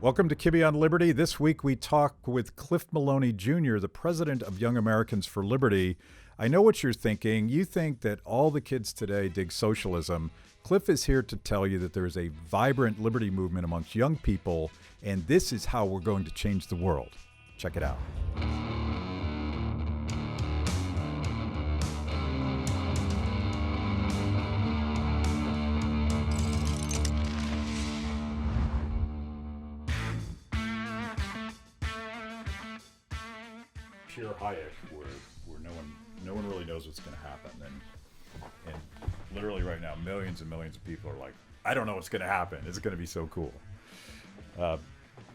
Welcome to Kibbe on Liberty. This week we talk with Cliff Maloney Jr., the president of Young Americans for Liberty. I know what you're thinking. You think that all the kids today dig socialism. Cliff is here to tell you that there is a vibrant liberty movement amongst young people, and this is how we're going to change the world. Check it out. Pure Hayek, where no one really knows what's going to happen, and literally right now, millions and millions of people are like, I don't know what's going to happen. It's going to be so cool.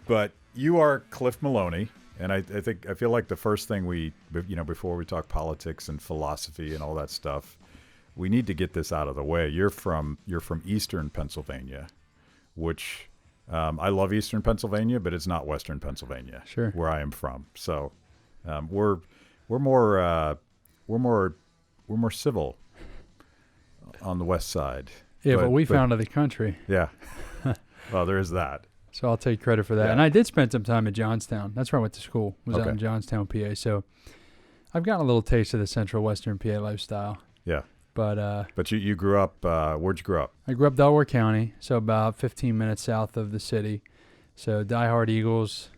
But you are Cliff Maloney, and I feel like the first thing before we talk politics and philosophy and all that stuff, we need to get this out of the way. You're from Eastern Pennsylvania, which I love Eastern Pennsylvania, but it's not Western Pennsylvania, sure, where I am from. So. We're more civil on the west side. Yeah, but we founded the country. Yeah. Well, there is that. So I'll take credit for that. Yeah. And I did spend some time at Johnstown. That's where I went to school. Was okay. out in Johnstown, PA. So I've gotten a little taste of the Central Western PA lifestyle. Yeah. But you grew up. Where'd you grow up? I grew up Delaware County, so about 15 minutes south of the city. So diehard Eagles,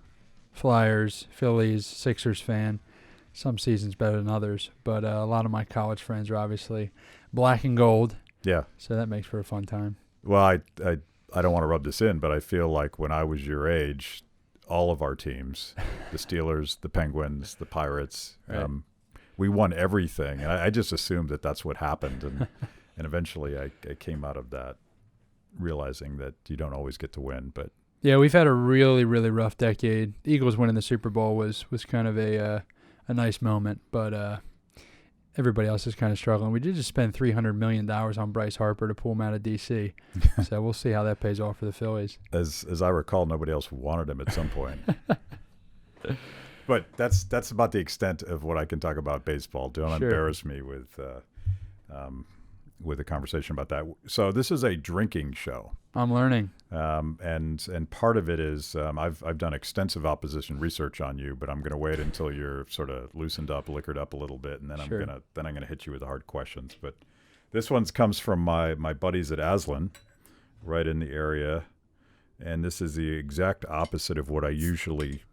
Flyers, Phillies, Sixers fan. Some seasons better than others, but a lot of my college friends are obviously black and gold. Yeah. So that makes for a fun time. Well, I don't want to rub this in, but I feel like when I was your age, all of our teams, the Steelers, the Penguins, the Pirates, right. We won everything. And I just assumed that that's what happened. And eventually I came out of that realizing that you don't always get to win, but yeah, we've had a really, really rough decade. The Eagles winning the Super Bowl was kind of a nice moment, but everybody else is kind of struggling. We did just spend $300 million on Bryce Harper to pull him out of D.C., so we'll see how that pays off for the Phillies. As I recall, nobody else wanted him at some point. But that's about the extent of what I can talk about baseball. Don't Sure. embarrass me with a conversation about that. So this is a drinking show. I'm learning. And part of it is I've done extensive opposition research on you, but I'm going to wait until you're sort of loosened up, liquored up a little bit, and then Sure. I'm gonna hit you with the hard questions. But this one comes from my buddies at Aslan, right in the area, and this is the exact opposite of what I usually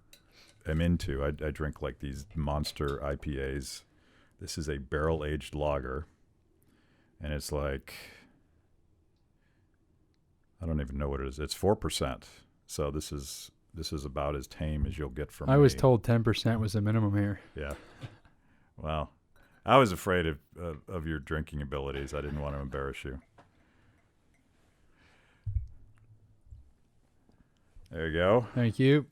am into. I drink like these monster IPAs. This is a barrel-aged lager. And it's like, I don't even know what it is. It's 4%. So this is about as tame as you'll get from me. I was told 10% was the minimum here. Yeah. Well, I was afraid of your drinking abilities. I didn't want to embarrass you. There you go. Thank you.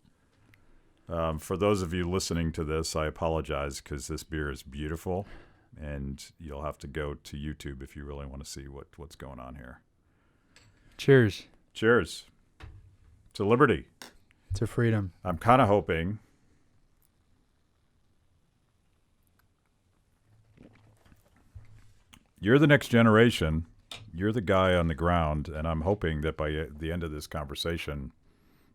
For those of you listening to this, I apologize because this beer is beautiful. And you'll have to go to YouTube if you really want to see what's going on here. Cheers. Cheers. To liberty. To freedom. I'm kind of hoping you're the next generation. You're the guy on the ground, and I'm hoping that by the end of this conversation,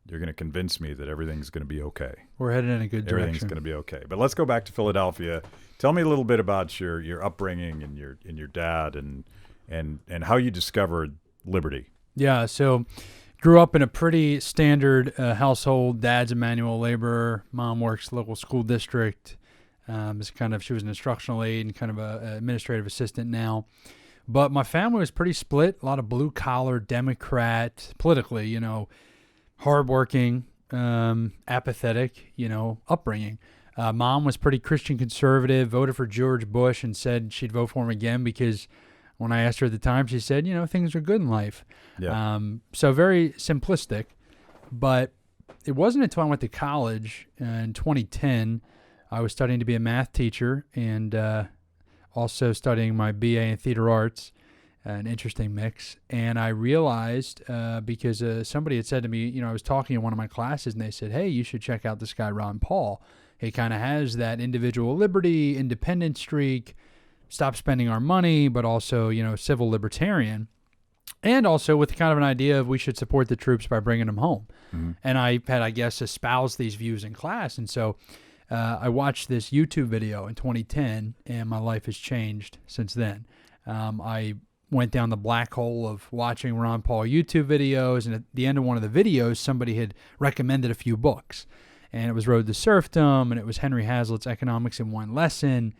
you're going to convince me that everything's going to be okay. We're headed in a good direction. Everything's going to be okay. But let's go back to Philadelphia. Tell me a little bit about your upbringing and your dad and how you discovered liberty. Yeah, so grew up in a pretty standard household. Dad's a manual laborer. Mom works local school district. She was an instructional aide and kind of an administrative assistant now. But my family was pretty split. A lot of blue collar Democrat, politically, hardworking, apathetic, upbringing. Mom was pretty Christian conservative, voted for George Bush and said she'd vote for him again because when I asked her at the time, she said, things are good in life. Yeah. So very simplistic. But it wasn't until I went to college in 2010, I was studying to be a math teacher and also studying my BA in theater arts. An interesting mix. And I realized because somebody had said to me, I was talking in one of my classes and they said, hey, you should check out this guy, Ron Paul. He kind of has that individual liberty, independent streak, stop spending our money, but also, civil libertarian. and also with kind of an idea of we should support the troops by bringing them home. And I had, I guess, espoused these views in class. And so I watched this YouTube video in 2010, and my life has changed since then. I went down the black hole of watching Ron Paul YouTube videos, and at the end of one of the videos, somebody had recommended a few books. And it was Road to Serfdom, and it was Henry Hazlitt's Economics in One Lesson.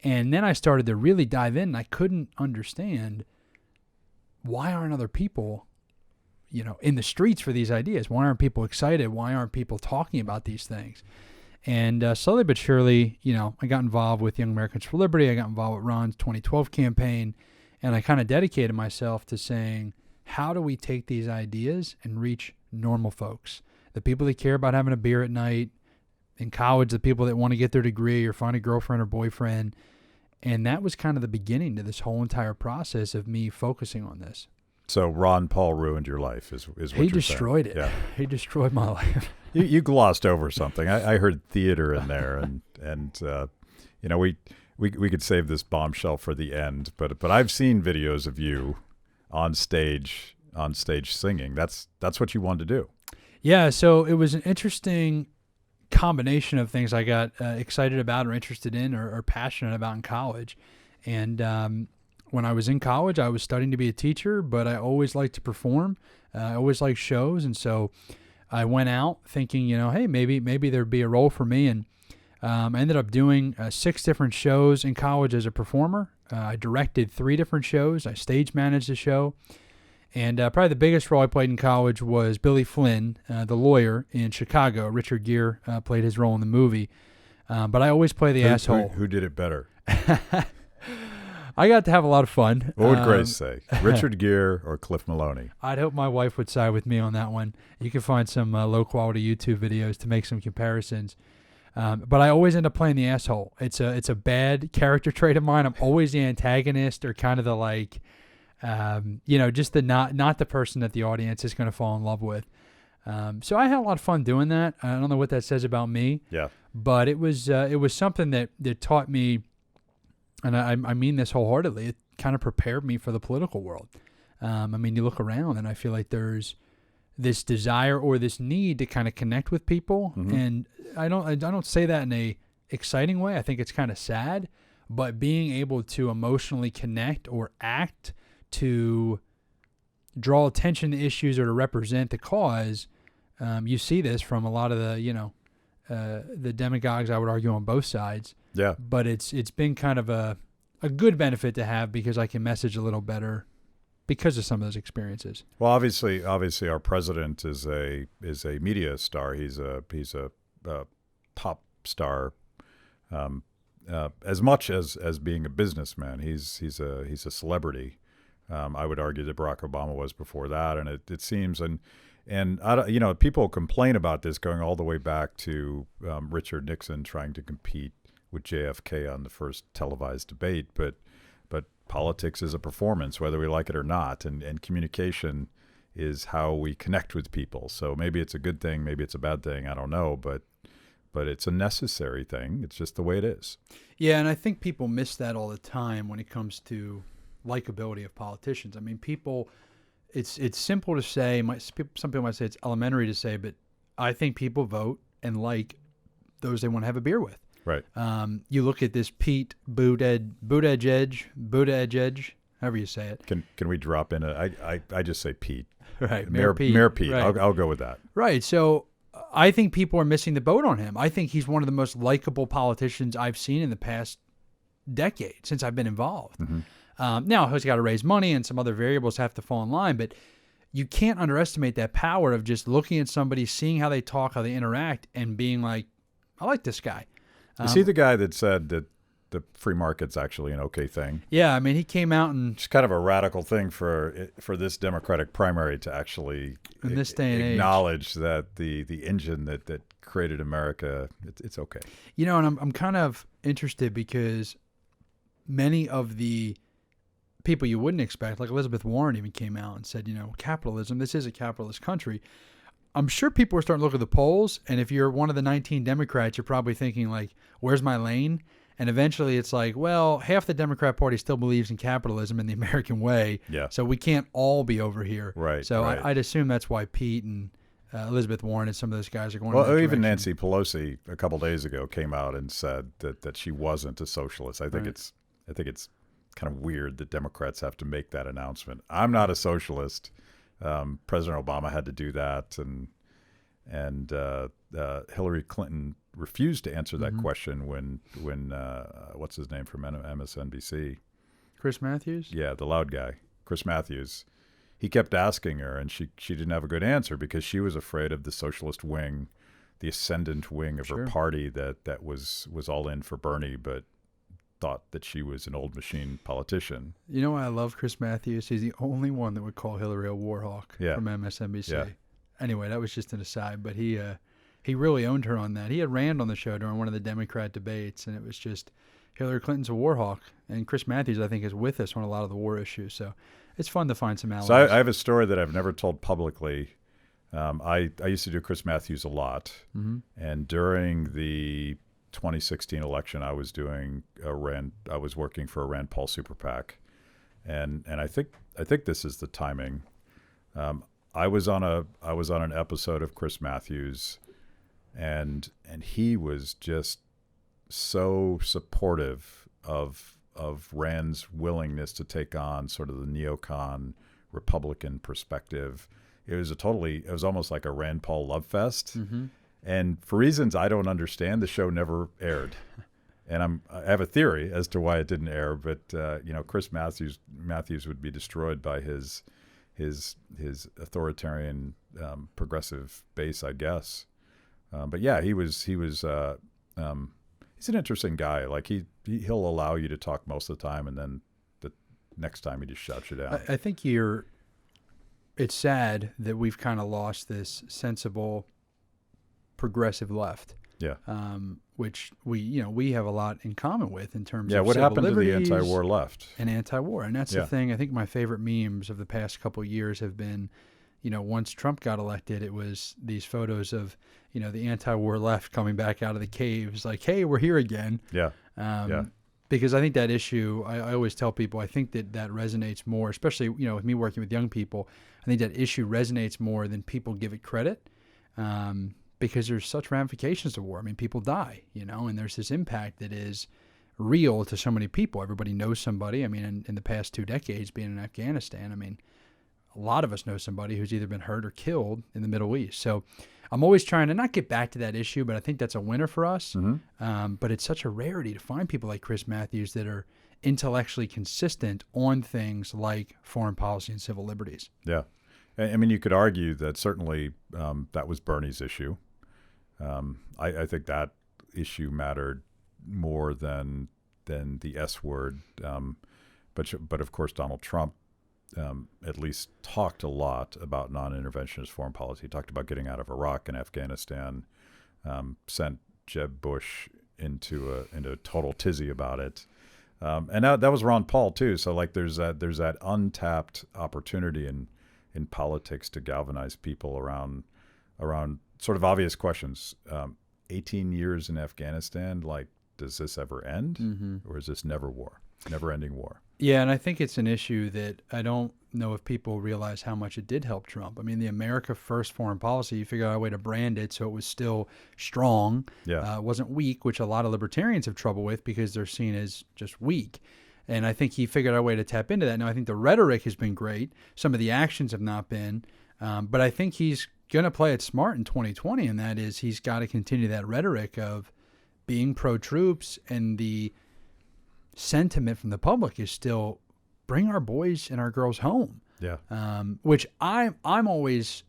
And then I started to really dive in, and I couldn't understand, why aren't other people, in the streets for these ideas? Why aren't people excited? Why aren't people talking about these things? And slowly but surely, I got involved with Young Americans for Liberty. I got involved with Ron's 2012 campaign, and I kind of dedicated myself to saying, how do we take these ideas and reach normal folks? The people that care about having a beer at night, in college, the people that want to get their degree or find a girlfriend or boyfriend. And that was kind of the beginning to this whole entire process of me focusing on this. So Ron Paul ruined your life, is what you're saying. He destroyed it. Yeah. He destroyed my life. You glossed over something. I heard theater in there, and we could save this bombshell for the end. But I've seen videos of you on stage singing. That's what you wanted to do. Yeah. So it was an interesting combination of things I got excited about or interested in or passionate about in college. And when I was in college, I was studying to be a teacher, but I always liked to perform. I always liked shows. And so I went out thinking, hey, maybe there'd be a role for me. And I ended up doing 6 different shows in college as a performer. I directed 3 different shows. I stage managed a show. And probably the biggest role I played in college was Billy Flynn, the lawyer in Chicago. Richard Gere played his role in the movie. But I always play the asshole. Who did it better? I got to have a lot of fun. What would Grace say? Richard Gere or Cliff Maloney? I'd hope my wife would side with me on that one. You can find some low-quality YouTube videos to make some comparisons. But I always end up playing the asshole. It's a bad character trait of mine. I'm always the antagonist or kind of the just the not the person that the audience is going to fall in love with. So I had a lot of fun doing that. I don't know what that says about me. Yeah. But it was something that taught me, and I mean this wholeheartedly, it kind of prepared me for the political world. You look around and I feel like there's this desire or this need to kind of connect with people. Mm-hmm. And I don't say that in a exciting way. I think it's kind of sad, but being able to emotionally connect or act to draw attention to issues or to represent the cause, you see this from a lot of the demagogues, I would argue, on both sides. Yeah. But it's been kind of a good benefit to have because I can message a little better because of some of those experiences. Well, obviously our president is a media star. He's a pop star, as much as being a businessman. He's a celebrity. I would argue that Barack Obama was before that, and it seems and I don't, people complain about this going all the way back to Richard Nixon trying to compete with JFK on the first televised debate, but politics is a performance, whether we like it or not, and communication is how we connect with people. So maybe it's a good thing, maybe it's a bad thing, I don't know, but it's a necessary thing. It's just the way it is. Yeah, and I think people miss that all the time when it comes to likability of politicians. I mean, people, it's simple to say. Some people might say it's elementary to say, but I think people vote and like those they want to have a beer with. Right. You look at this Pete Buttigieg, however you say it. Can we drop in I just say Pete. Right. Mayor Pete. Right. I'll go with that. Right. So I think people are missing the boat on him. I think he's one of the most likable politicians I've seen in the past decade since I've been involved. Mm-hmm. Now he's got to raise money and some other variables have to fall in line, but you can't underestimate that power of just looking at somebody, seeing how they talk, how they interact, and being like, I like this guy. Is he the guy that said that the free market's actually an okay thing? Yeah, I mean, he came out and... It's kind of a radical thing for this Democratic primary to actually in this day and acknowledge that the engine that created America, it's okay. And I'm kind of interested because many of the people you wouldn't expect, like Elizabeth Warren even came out and said, capitalism, this is a capitalist country. I'm sure people are starting to look at the polls, and if you're one of the 19 Democrats, you're probably thinking, like, where's my lane? And eventually it's like, well, half the Democrat Party still believes in capitalism and the American way. Yeah. So we can't all be over here. Right. So right. I'd assume that's why Pete and Elizabeth Warren and some of those guys are going Well, in that even direction. Nancy Pelosi a couple days ago came out and said that she wasn't a socialist. I think it's kind of weird that Democrats have to make that announcement. I'm not a socialist. President Obama had to do that, and Hillary Clinton refused to answer that question when what's his name from MSNBC? Chris Matthews? Yeah, the loud guy, Chris Matthews. He kept asking her, and she didn't have a good answer because she was afraid of the socialist wing, the ascendant wing of her party that was all in for Bernie, but thought that she was an old machine politician. You know why I love Chris Matthews? He's the only one that would call Hillary a war hawk from MSNBC. Yeah. Anyway, that was just an aside, but he really owned her on that. He had Rand on the show during one of the Democrat debates, and it was just Hillary Clinton's a war hawk, and Chris Matthews, I think, is with us on a lot of the war issues. So it's fun to find some allies. So I have a story that I've never told publicly. I used to do Chris Matthews a lot, and during the 2016 election, I was working for a Rand Paul super PAC, and I think this is the timing. I was on an episode of Chris Matthews, and he was just so supportive of Rand's willingness to take on sort of the neocon Republican perspective. It was almost like a Rand Paul love fest. And for reasons I don't understand, the show never aired. And I have a theory as to why it didn't air, but Chris Matthews would be destroyed by his authoritarian progressive base, I guess. But yeah, he's an interesting guy. Like he'll allow you to talk most of the time, and then the next time he just shuts you down. I think it's sad that we've kind of lost this sensible progressive left. Yeah. Which we have a lot in common with in terms of what civil happened to the liberties anti-war left? and anti-war. And that's the thing. I think my favorite memes of the past couple of years have been, once Trump got elected, it was these photos of, the anti-war left coming back out of the caves like, hey, we're here again. Yeah. Because I think that issue, I always tell people, I think that resonates more, especially, with me working with young people. I think that issue resonates more than people give it credit. Because there's such ramifications to war. I mean, people die, and there's this impact that is real to so many people. Everybody knows somebody. I mean, in the past 2 decades being in Afghanistan, I mean, a lot of us know somebody who's either been hurt or killed in the Middle East. So I'm always trying to not get back to that issue, but I think that's a winner for us. But it's such a rarity to find people like Chris Matthews that are intellectually consistent on things like foreign policy and civil liberties. Yeah. I mean, you could argue that certainly that was Bernie's issue. I think that issue mattered more than the S word. But of course, Donald Trump at least talked a lot about non-interventionist foreign policy. He talked about getting out of Iraq and Afghanistan, sent Jeb Bush into a total tizzy about it. And that was Ron Paul too. So like there's that untapped opportunity in politics to galvanize people around sort of obvious questions. 18 years in Afghanistan, like, does this ever end? Or is this never-ending war? Yeah, and I think it's an issue that I don't know if people realize how much it did help Trump. I mean, the America First foreign policy, you figure out a way to brand it so it was still strong. It wasn't weak, which a lot of libertarians have trouble with because they're seen as just weak. And I think he figured out a way to tap into that. Now, I think the rhetoric has been great. Some of the actions have not been. But I think he's going to play it smart in 2020, and that is he's got to continue that rhetoric of being pro-troops, and the sentiment from the public is still bring our boys and our girls home. Yeah. Which I'm always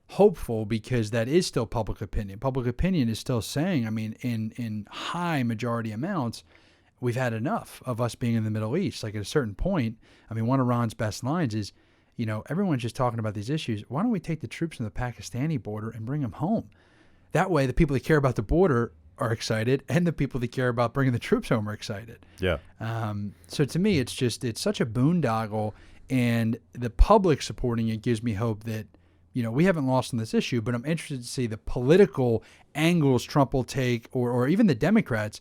hopeful because that is still public opinion. Public opinion is still saying, I mean, in high majority amounts, we've had enough of us being in the Middle East. Like at a certain point, I mean, one of Ron's best lines is, everyone's just talking about these issues. Why don't we take the troops from the Pakistani border and bring them home? That way, the people that care about the border are excited, and the people that care about bringing the troops home are excited. Yeah. So to me, it's such a boondoggle, and the public supporting it gives me hope that, we haven't lost on this issue, but I'm interested to see the political angles Trump will take, or even the Democrats.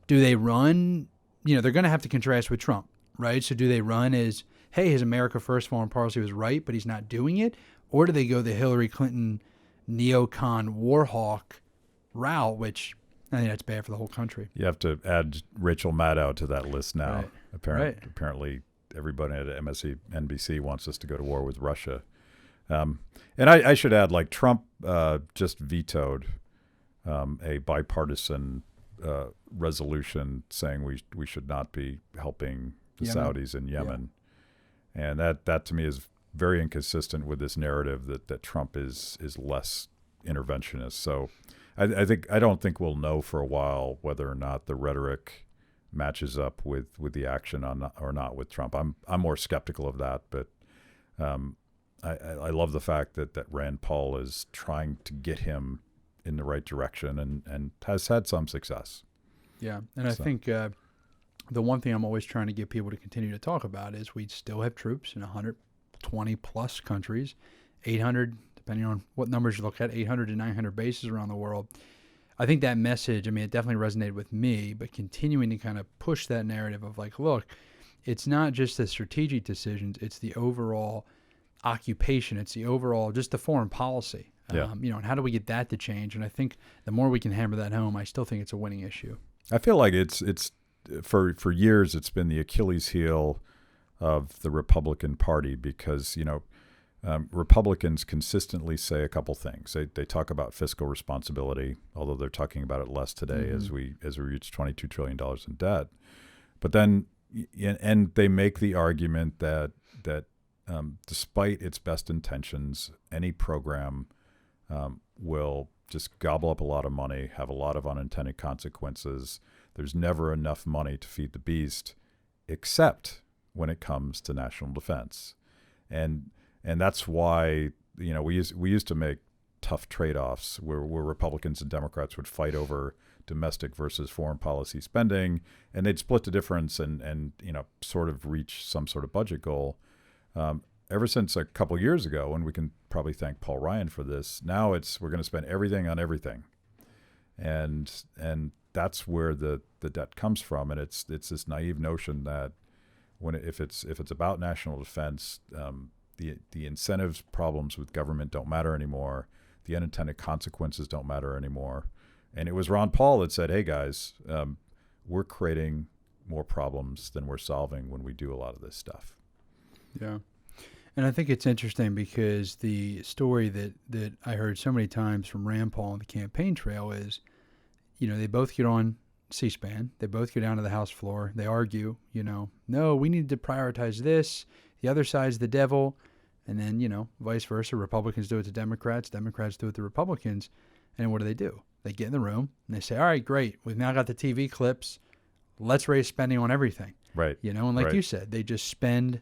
Do they run? They're going to have to contrast with Trump, right? So do they run as, hey, his America First foreign policy was right, but he's not doing it? Or do they go the Hillary Clinton neocon war hawk route, which I think that's bad for the whole country. You have to add Rachel Maddow to that list now. Right. Apparently, everybody at MSNBC wants us to go to war with Russia. And I should add, like, Trump just vetoed a bipartisan resolution saying we should not be helping the Saudis in Yemen. Yeah. And that to me is very inconsistent with this narrative that Trump is less interventionist. So I don't think we'll know for a while whether or not the rhetoric matches up with the action or not with Trump. I'm more skeptical of that, but I love the fact that Rand Paul is trying to get him in the right direction and has had some success. Yeah, and I think the one thing I'm always trying to get people to continue to talk about is we still have troops in 120 plus countries, 800, depending on what numbers you look at, 800 to 900 bases around the world. I think that message, it definitely resonated with me, but continuing to kind of push that narrative of like, look, it's not just the strategic decisions, it's the overall occupation, it's the overall, just the foreign policy. Yeah. And how do we get that to change? And I think the more we can hammer that home, I still think it's a winning issue. I feel like it's for years it's been the Achilles heel of the Republican Party because, Republicans consistently say a couple things. They talk about fiscal responsibility, although they're talking about it less today as we reach $22 trillion in debt. But then, and they make the argument that despite its best intentions, any program will just gobble up a lot of money, have a lot of unintended consequences. There's never enough money to feed the beast, except when it comes to national defense. And that's why, we used to make tough trade-offs where Republicans and Democrats would fight over domestic versus foreign policy spending, and they'd split the difference and sort of reach some sort of budget goal. Ever since a couple of years ago, and we can probably thank Paul Ryan for this, now we're going to spend everything on everything. And that's where the debt comes from. And it's this naive notion that if it's about national defense, the incentives problems with government don't matter anymore. The unintended consequences don't matter anymore. And it was Ron Paul that said, hey guys, we're creating more problems than we're solving when we do a lot of this stuff. Yeah. And I think it's interesting because the story that I heard so many times from Rand Paul on the campaign trail is, they both get on C-SPAN. They both go down to the House floor. They argue, no, we need to prioritize this. The other side's the devil. And then, vice versa. Republicans do it to Democrats. Democrats do it to Republicans. And what do? They get in the room and they say, all right, great. We've now got the TV clips. Let's raise spending on everything. Right. And like you said, they just spend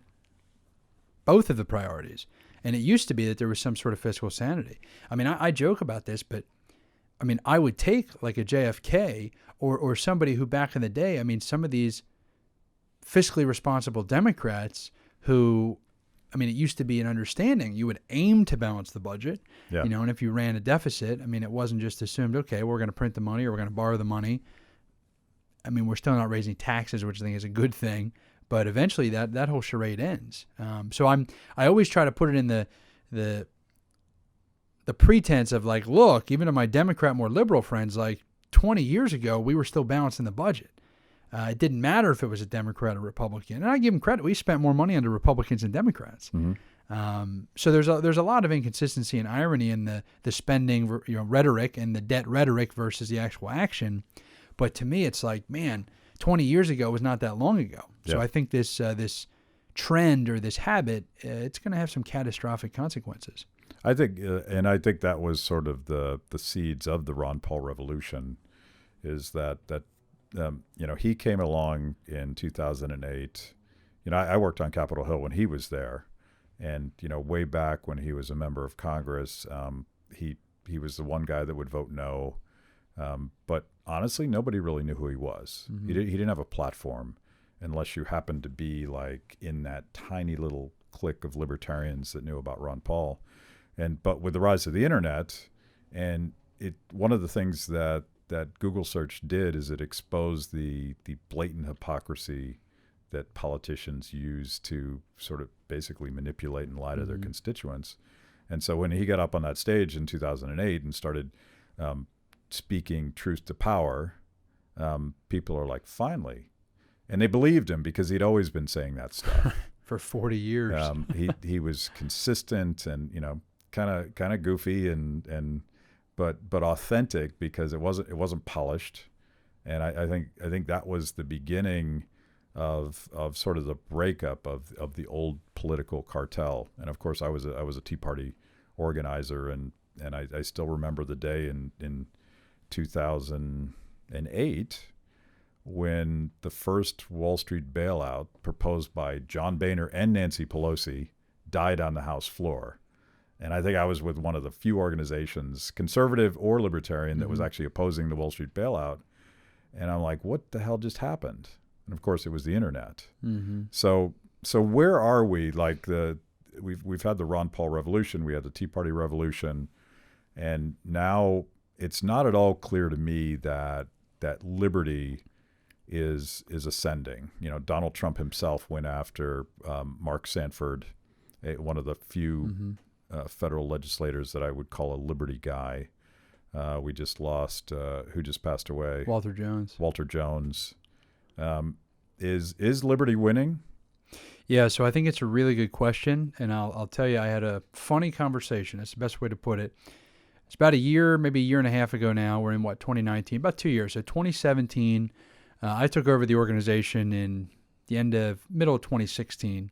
both of the priorities. And it used to be that there was some sort of fiscal sanity. I joke about this, but I would take like a JFK or somebody who back in the day, some of these fiscally responsible Democrats who, it used to be an understanding. You would aim to balance the budget, and if you ran a deficit, it wasn't just assumed, okay, we're going to print the money or we're going to borrow the money. We're still not raising taxes, which I think is a good thing. But eventually that whole charade ends. So I always try to put it in the pretense of like, look, even to my Democrat, more liberal friends, like 20 years ago, we were still balancing the budget. It didn't matter if it was a Democrat or Republican. And I give them credit. We spent more money under Republicans than Democrats. Mm-hmm. So there's a lot of inconsistency and irony in the spending rhetoric and the debt rhetoric versus the actual action. But to me, it's like, man, 20 years ago was not that long ago. So I think this trend or this habit, it's going to have some catastrophic consequences. I think that was sort of the seeds of the Ron Paul revolution, is that he came along in 2008. I worked on Capitol Hill when he was there, and way back when he was a member of Congress, he was the one guy that would vote no. But honestly, nobody really knew who he was. Mm-hmm. He didn't have a platform unless you happened to be like in that tiny little clique of libertarians that knew about Ron Paul. But with the rise of the internet, and one of the things that that Google search did is it exposed the blatant hypocrisy that politicians use to sort of basically manipulate and lie to their constituents. And so when he got up on that stage in 2008 and started speaking truth to power, people are like, finally. And they believed him because he'd always been saying that stuff. For 40 years. He was consistent and, kind of goofy but authentic because it wasn't polished. And I think that was the beginning of sort of the breakup of the old political cartel. And of course I was a Tea Party organizer, and I still remember the day in 2008 when the first Wall Street bailout proposed by John Boehner and Nancy Pelosi died on the House floor. And I think I was with one of the few organizations, conservative or libertarian, that was actually opposing the Wall Street bailout. And I'm like, what the hell just happened? And of course, it was the internet. So where are we? Like we've had the Ron Paul revolution, we had the Tea Party revolution, and now it's not at all clear to me that liberty is ascending. Donald Trump himself went after Mark Sanford, one of the few federal legislators that I would call a liberty guy. We just lost, who just passed away? Walter Jones. Is liberty winning? Yeah, so I think it's a really good question, and I'll tell you, I had a funny conversation. That's the best way to put it. It's about a year, maybe a year and a half ago now. We're in, 2019? About 2 years. So 2017, I took over the organization in the middle of 2016.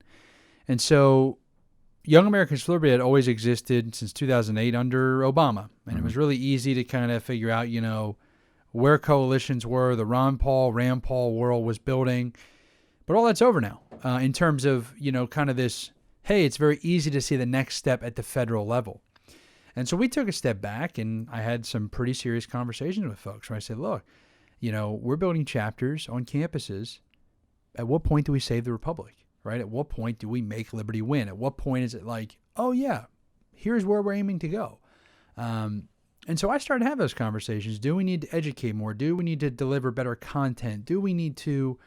And so Young Americans for Liberty had always existed since 2008 under Obama. And it was really easy to kind of figure out, where coalitions were. The Ron Paul, Rand Paul world was building. But all that's over now in terms of, kind of this, hey, it's very easy to see the next step at the federal level. And so we took a step back, and I had some pretty serious conversations with folks where I said, look, we're building chapters on campuses. At what point do we save the republic, right? At what point do we make liberty win? At what point is it like, oh, yeah, here's where we're aiming to go? And so I started to have those conversations. Do we need to educate more? Do we need to deliver better content? Do we need to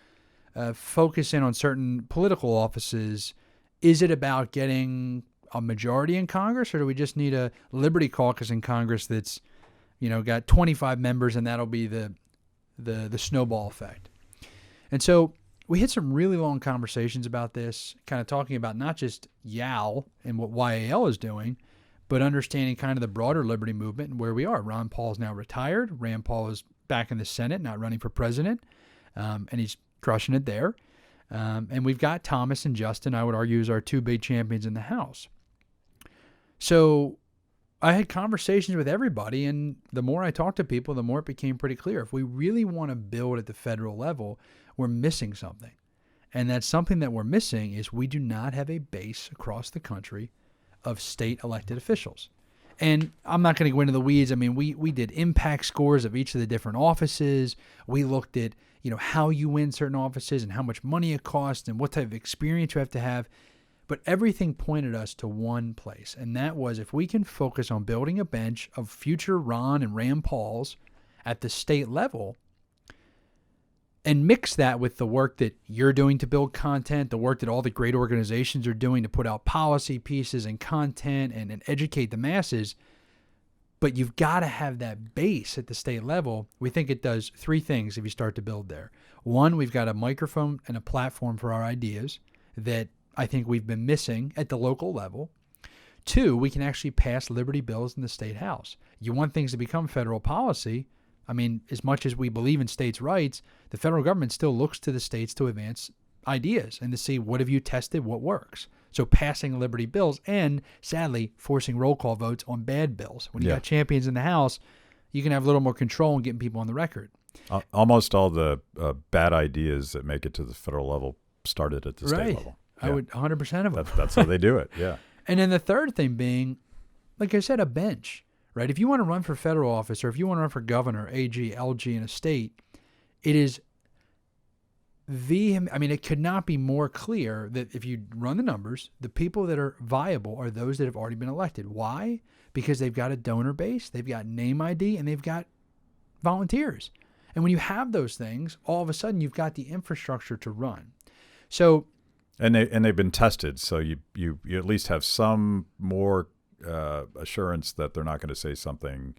focus in on certain political offices? Is it about getting a majority in Congress, or do we just need a Liberty Caucus in Congress that's, got 25 members, and that'll be the snowball effect? And so we had some really long conversations about this, kind of talking about not just YAL and what YAL is doing, but understanding kind of the broader liberty movement and where we are. Ron Paul is now retired. Rand Paul is back in the Senate, not running for president, and he's crushing it there. And we've got Thomas and Justin, I would argue, as our two big champions in the House. So I had conversations with everybody, and the more I talked to people, the more it became pretty clear. If we really want to build at the federal level, we're missing something. And that's something that we're missing is we do not have a base across the country of state elected officials. And I'm not going to go into the weeds. I mean, we did impact scores of each of the different offices. We looked at, how you win certain offices and how much money it costs and what type of experience you have to have. But everything pointed us to one place, and that was if we can focus on building a bench of future Ron and Rand Pauls at the state level and mix that with the work that you're doing to build content, the work that all the great organizations are doing to put out policy pieces and content and educate the masses, but you've got to have that base at the state level. We think it does three things if you start to build there. One, we've got a microphone and a platform for our ideas that I think we've been missing at the local level. Two, we can actually pass liberty bills in the state house. You want things to become federal policy. I mean, as much as we believe in states' rights, the federal government still looks to the states to advance ideas and to see what have you tested, what works. So passing liberty bills and, sadly, forcing roll call votes on bad bills. When you got champions in the House, you can have a little more control in getting people on the record. Almost all the bad ideas that make it to the federal level started at the state level. I would 100% of them. That's how they do it, yeah. And then the third thing being, like I said, a bench, right? If you want to run for federal office or if you want to run for governor, AG, LG in a state, it is it could not be more clear that if you run the numbers, the people that are viable are those that have already been elected. Why? Because they've got a donor base, they've got name ID, and they've got volunteers. And when you have those things, all of a sudden you've got the infrastructure to run. So, and they've been tested, so you at least have some more assurance that they're not going to say something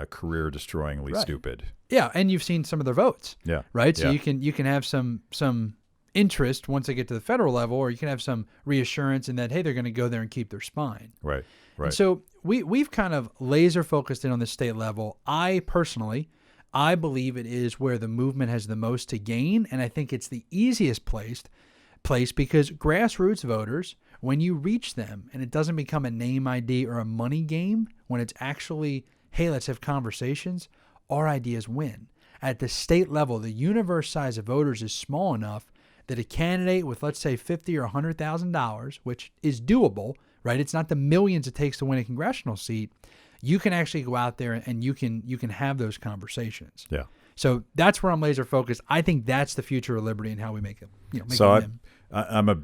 career-destroyingly stupid. Yeah, and you've seen some of their votes. Yeah, right. So you can have some interest once they get to the federal level, or you can have some reassurance in that, hey, they're going to go there and keep their spine. Right. And so we've kind of laser focused in on the state level. I believe it is where the movement has the most to gain, and I think it's the easiest place because grassroots voters, when you reach them and it doesn't become a name ID or a money game, when it's actually, hey, let's have conversations, our ideas win. At the state level, the universe size of voters is small enough that a candidate with, let's say, $50,000 or $100,000, which is doable, right? It's not the millions it takes to win a congressional seat. You can actually go out there and you can have those conversations. Yeah. So that's where I'm laser focused. I think that's the future of liberty and how we make it. I'm a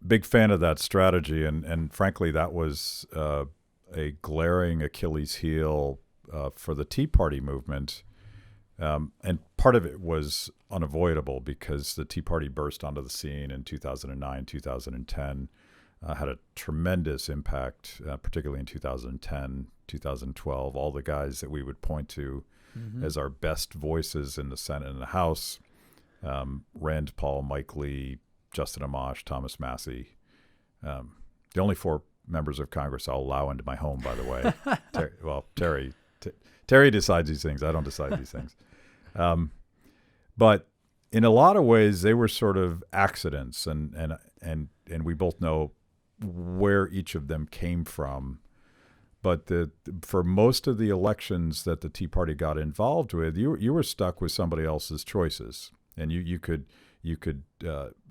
big fan of that strategy, and frankly, that was a glaring Achilles heel for the Tea Party movement. And part of it was unavoidable because the Tea Party burst onto the scene in 2009, 2010, had a tremendous impact, particularly in 2010, 2012. All the guys that we would point to as our best voices in the Senate and the House, Rand Paul, Mike Lee, Justin Amash, Thomas Massey, the only 4 members of Congress I'll allow into my home, by the way. Terry decides these things. I don't decide these things. But in a lot of ways, they were sort of accidents, and we both know where each of them came from. But for most of the elections that the Tea Party got involved with, you were stuck with somebody else's choices, and you could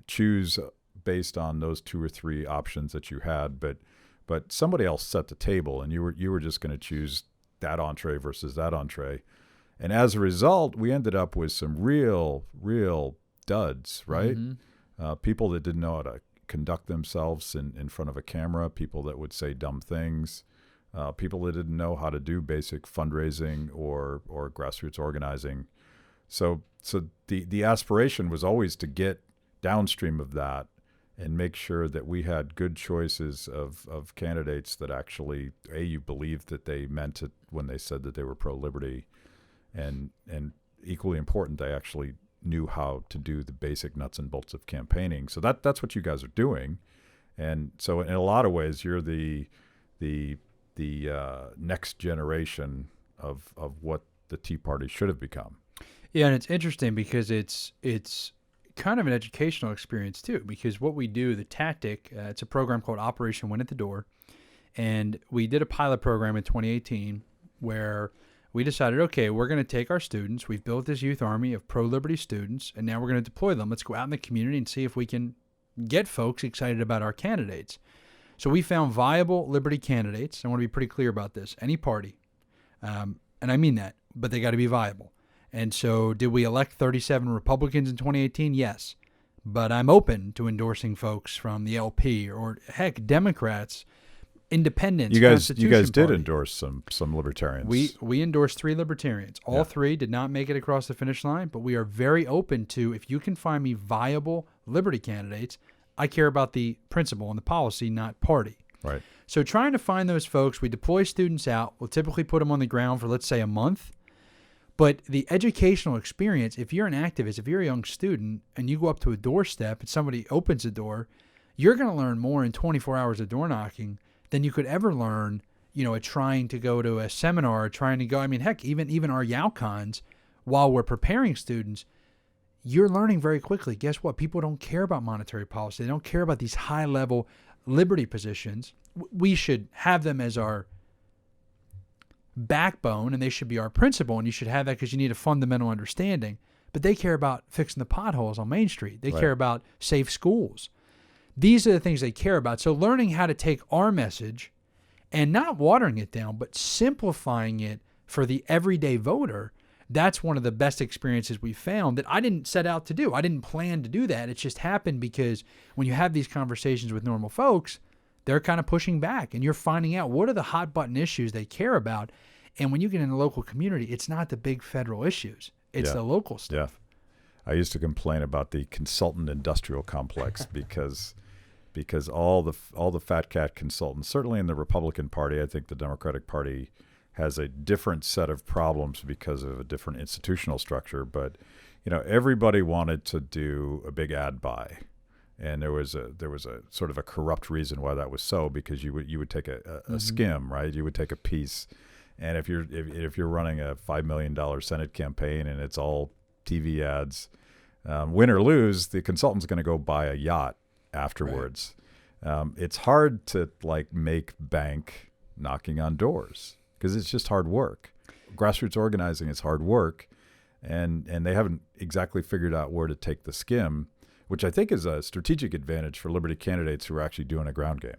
choose based on those 2 or 3 options that you had, but somebody else set the table, and you were just going to choose that entree versus that entree. And as a result, we ended up with some real duds, right? People that didn't know how to conduct themselves in front of a camera, people that would say dumb things, people that didn't know how to do basic fundraising or grassroots organizing. So the aspiration was always to get downstream of that and make sure that we had good choices of candidates that actually, you believed that they meant it when they said that they were pro-liberty, and equally important, they actually knew how to do the basic nuts and bolts of campaigning. So that's what you guys are doing. And so in a lot of ways, you're the next generation of what the Tea Party should have become. Yeah, and it's interesting because it's kind of an educational experience too, because what we do, the tactic, it's a program called Operation Win at the Door, and we did a pilot program in 2018 where we decided, okay, we're going to take our students, we've built this youth army of pro-liberty students, and now we're going to deploy them. Let's go out in the community and see if we can get folks excited about our candidates. So we found viable liberty candidates. I want to be pretty clear about this. Any party, and I mean that, but they got to be viable. And so did we elect 37 Republicans in 2018? Yes. But I'm open to endorsing folks from the LP or, heck, Democrats, independents. You guys did endorse some libertarians. We endorsed 3 libertarians. All 3 did not make it across the finish line, but we are very open to, if you can find me viable liberty candidates, I care about the principle and the policy, not party. Right. So trying to find those folks, we deploy students out. We'll typically put them on the ground for, let's say, a month. But the educational experience, if you're an activist, if you're a young student and you go up to a doorstep and somebody opens a door, you're going to learn more in 24 hours of door knocking than you could ever learn, at trying to go to a seminar, or trying to go. I mean, heck, even our YALCONs, while we're preparing students, you're learning very quickly. Guess what? People don't care about monetary policy. They don't care about these high-level liberty positions. We should have them as our backbone, and they should be our principle, and you should have that because you need a fundamental understanding. But they care about fixing the potholes on Main Street. They care about safe schools. These are the things they care about. So learning how to take our message and not watering it down, but simplifying it for the everyday voter, that's one of the best experiences we found that I didn't set out to do. I didn't plan to do that. It just happened because when you have these conversations with normal folks, they're kind of pushing back, and you're finding out what are the hot button issues they care about. And when you get in the local community, it's not the big federal issues. It's the local stuff. Yeah. I used to complain about the consultant industrial complex because all the fat cat consultants, certainly in the Republican Party, I think the Democratic Party has a different set of problems because of a different institutional structure. But, everybody wanted to do a big ad buy. And there was a sort of a corrupt reason why that was so, because you would take a skim, right? You would take a piece. And if you're running a $5 million Senate campaign and it's all TV ads, win or lose, the consultant's going to go buy a yacht afterwards. Right. It's hard to make bank knocking on doors because it's just hard work. Grassroots organizing is hard work, and they haven't exactly figured out where to take the skim, which I think is a strategic advantage for Liberty candidates who are actually doing a ground game.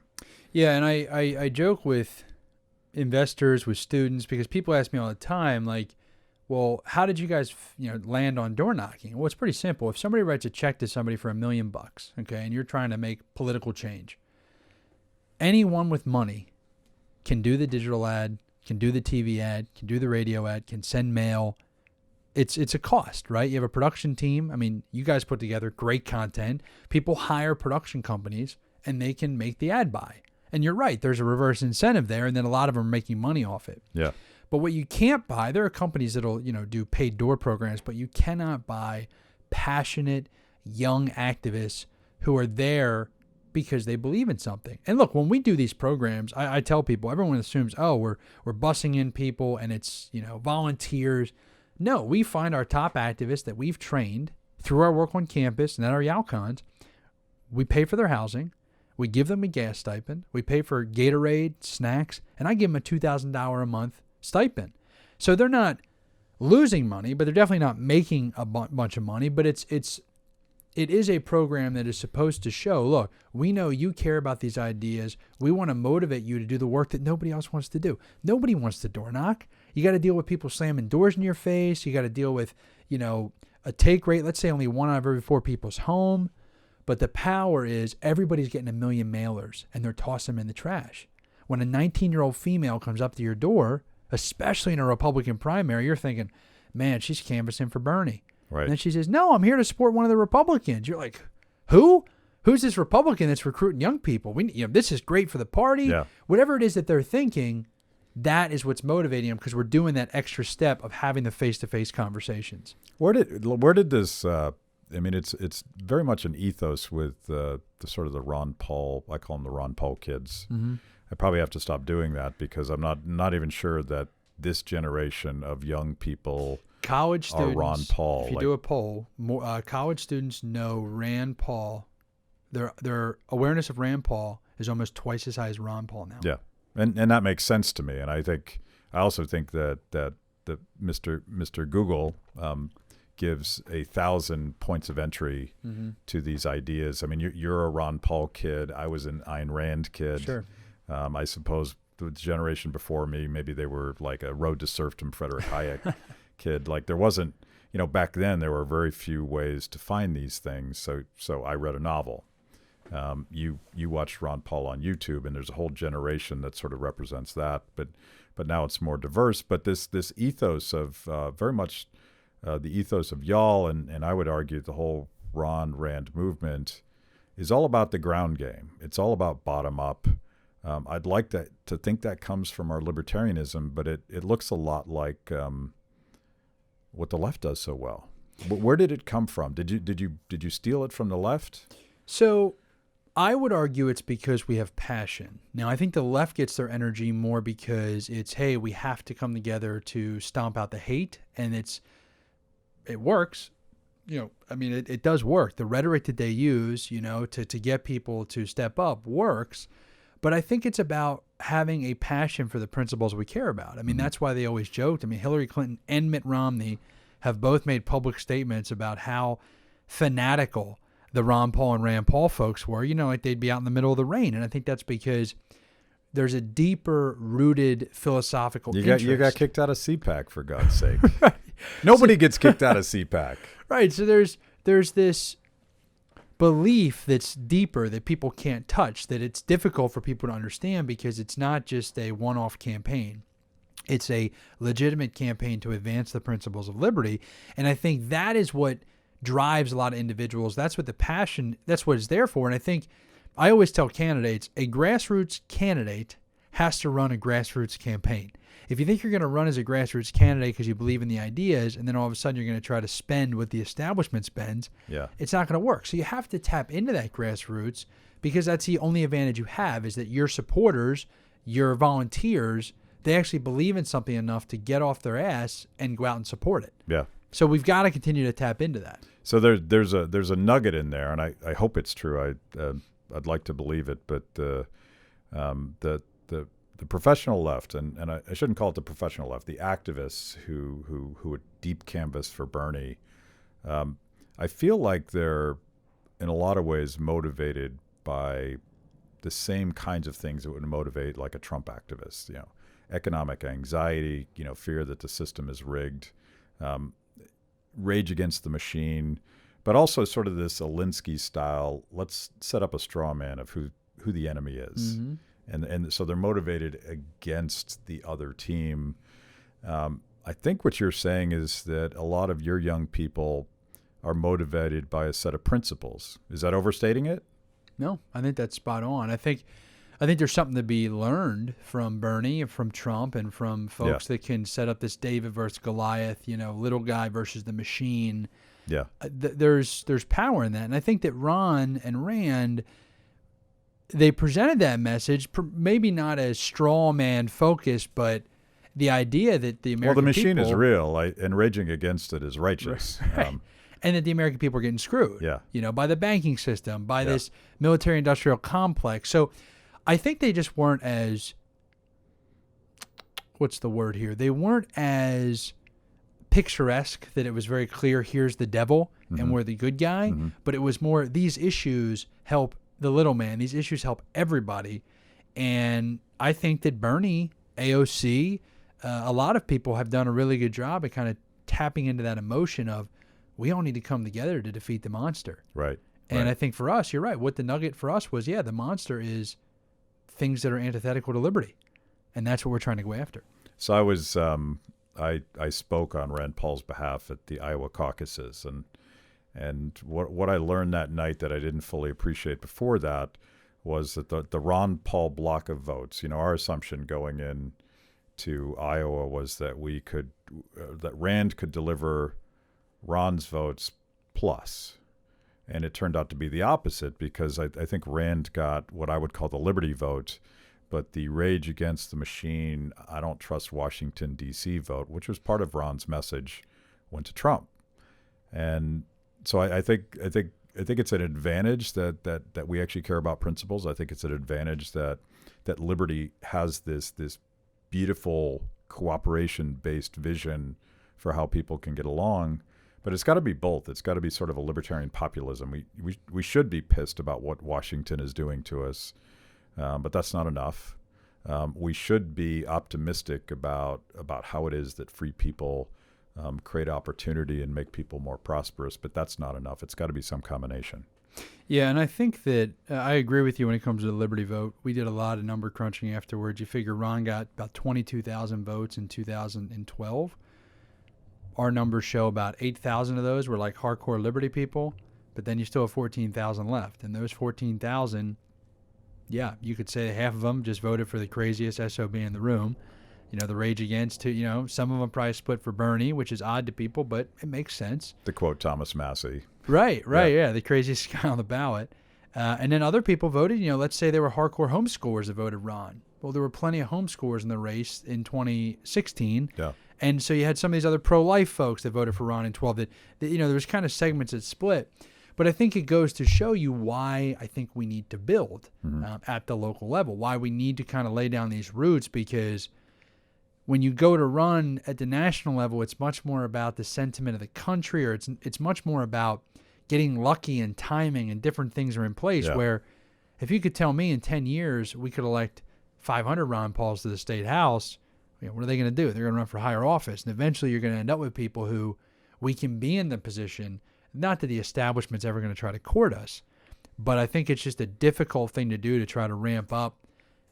Yeah, and I joke with investors, with students, because people ask me all the time, well, how did you guys, land on door knocking? Well, it's pretty simple. If somebody writes a check to somebody for $1 million, okay, and you're trying to make political change, anyone with money can do the digital ad, can do the TV ad, can do the radio ad, can send mail. It's a cost, right? You have a production team. I mean, you guys put together great content. People hire production companies, and they can make the ad buy. And you're right. There's a reverse incentive there, and then a lot of them are making money off it. Yeah. But what you can't buy, there are companies that'll, do paid door programs, but you cannot buy passionate young activists who are there because they believe in something. And look, when we do these programs, I tell people, everyone assumes, we're bussing in people and it's, volunteers. No, we find our top activists that we've trained through our work on campus and at our YALCONs. We pay for their housing. We give them a gas stipend. We pay for Gatorade, snacks, and I give them a $2,000 a month stipend. So they're not losing money, but they're definitely not making a bunch of money. But it is a program that is supposed to show, look, we know you care about these ideas. We want to motivate you to do the work that nobody else wants to do. Nobody wants to door knock. You got to deal with people slamming doors in your face. You got to deal with, a take rate. Let's say only 1 out of every 4 people's home. But the power is everybody's getting 1 million mailers and they're tossing them in the trash. When a 19-year-old female comes up to your door, especially in a Republican primary, you're thinking, man, she's canvassing for Bernie. Right. And then she says, no, I'm here to support one of the Republicans. You're like, who? Who's this Republican that's recruiting young people? This is great for the party. Yeah. Whatever it is that they're thinking, that is what's motivating them because we're doing that extra step of having the face-to-face conversations. Where did this? It's very much an ethos with the sort of the Ron Paul. I call them the Ron Paul kids. Mm-hmm. I probably have to stop doing that because I'm not even sure that this generation of young people college students are Ron Paul. If you do a poll, college students know Rand Paul. Their awareness of Rand Paul is almost twice as high as Ron Paul now. Yeah, and that makes sense to me. And I also think that Mr. Google gives 1,000 points of entry to these ideas. I mean, you're a Ron Paul kid. I was an Ayn Rand kid. Sure. I suppose the generation before me, maybe they were like a Road to Serfdom Frederick Hayek kid. Like there wasn't, back then there were very few ways to find these things. So I read a novel. You watched Ron Paul on YouTube, and there's a whole generation that sort of represents that. But now it's more diverse. But this ethos of very much the ethos of y'all, and I would argue the whole Ron Rand movement is all about the ground game. It's all about bottom up. I'd like to think that comes from our libertarianism, but it looks a lot like what the left does so well. Where did it come from? Did you steal it from the left? So I would argue it's because we have passion. Now, I think the left gets their energy more because it's, hey, we have to come together to stomp out the hate, and it works. It does work. The rhetoric that they use, to get people to step up works. But I think it's about having a passion for the principles we care about. I mean, that's why they always joked. I mean, Hillary Clinton and Mitt Romney have both made public statements about how fanatical the Ron Paul and Rand Paul folks were. Like they'd be out in the middle of the rain. And I think that's because there's a deeper rooted philosophical interest. You got kicked out of CPAC, for God's sake. Right. Nobody gets kicked out of CPAC. Right. So there's this belief that's deeper that people can't touch, that it's difficult for people to understand because it's not just a one-off campaign. It's a legitimate campaign to advance the principles of liberty. And I think that is what drives a lot of individuals. That's what the passion, that's what it's there for. And I think I always tell candidates, a grassroots candidate has to run a grassroots campaign. If you think you're going to run as a grassroots candidate because you believe in the ideas, and then all of a sudden you're going to try to spend what the establishment spends, it's not going to work. So you have to tap into that grassroots, because that's the only advantage you have, is that your supporters, your volunteers, they actually believe in something enough to get off their ass and go out and support it. Yeah. So we've got to continue to tap into that. So there's a nugget in there, and I hope it's true. I'd like to believe it, but the professional left, and I shouldn't call it the professional left, the activists who would deep canvass for Bernie, I feel like they're in a lot of ways motivated by the same kinds of things that would motivate like a Trump activist, economic anxiety, fear that the system is rigged, rage against the machine, but also sort of this Alinsky style, let's set up a straw man of who the enemy is. Mm-hmm. And so they're motivated against the other team. I think what you're saying is that a lot of your young people are motivated by a set of principles. Is that overstating it? No, I think that's spot on. I think there's something to be learned from Bernie and from Trump and from folks that can set up this David versus Goliath, little guy versus the machine. Yeah. There's power in that. And I think that Ron and Rand, they presented that message, maybe not as straw man focused, but the idea that the American the machine people, is real, and raging against it is righteous. Right. And that the American people are getting screwed, by the banking system, by this military-industrial complex. So I think they just weren't as, what's the word here? They weren't as picturesque that it was very clear, here's the devil and we're the good guy. Mm-hmm. But it was more, these issues help the little man. These issues help everybody. And I think that Bernie, AOC, a lot of people have done a really good job at kind of tapping into that emotion of, we all need to come together to defeat the monster. Right. And I think for us, you're right. What the nugget for us was, the monster is things that are antithetical to liberty. And that's what we're trying to go after. So I was, I spoke on Rand Paul's behalf at the Iowa caucuses. And what I learned that night that I didn't fully appreciate before that was that the Ron Paul block of votes, our assumption going in to Iowa was that that Rand could deliver Ron's votes plus. And it turned out to be the opposite, because I think Rand got what I would call the liberty vote, but the rage against the machine, I don't trust Washington, D.C. vote, which was part of Ron's message, went to Trump. And so I think it's an advantage that we actually care about principles. I think it's an advantage that liberty has this beautiful cooperation-based vision for how people can get along. But it's got to be both. It's got to be sort of a libertarian populism. We should be pissed about what Washington is doing to us, but that's not enough. We should be optimistic about how it is that free people create opportunity and make people more prosperous, but that's not enough. It's got to be some combination. Yeah, and I think that I agree with you when it comes to the liberty vote. We did a lot of number crunching afterwards. You figure Ron got about 22,000 votes in 2012. Our numbers show about 8,000 of those were like hardcore liberty people, but then you still have 14,000 left. And those 14,000, you could say half of them just voted for the craziest SOB in the room. The rage against, some of them probably split for Bernie, which is odd to people, but it makes sense. To quote Thomas Massey. Right, the craziest guy on the ballot. And then other people voted, let's say they were hardcore homeschoolers that voted Ron. Well, there were plenty of homeschoolers in the race in 2016. Yeah. And so you had some of these other pro-life folks that voted for Ron in 12 that there was kind of segments that split. But I think it goes to show you why I think we need to build at the local level, why we need to kind of lay down these roots, because when you go to run at the national level, it's much more about the sentiment of the country, or it's much more about getting lucky and timing and different things are in place, where if you could tell me in 10 years we could elect 500 Ron Pauls to the state house, what are they going to do? They're going to run for higher office. And eventually you're going to end up with people who we can be in the position, not that the establishment's ever going to try to court us, but I think it's just a difficult thing to do to try to ramp up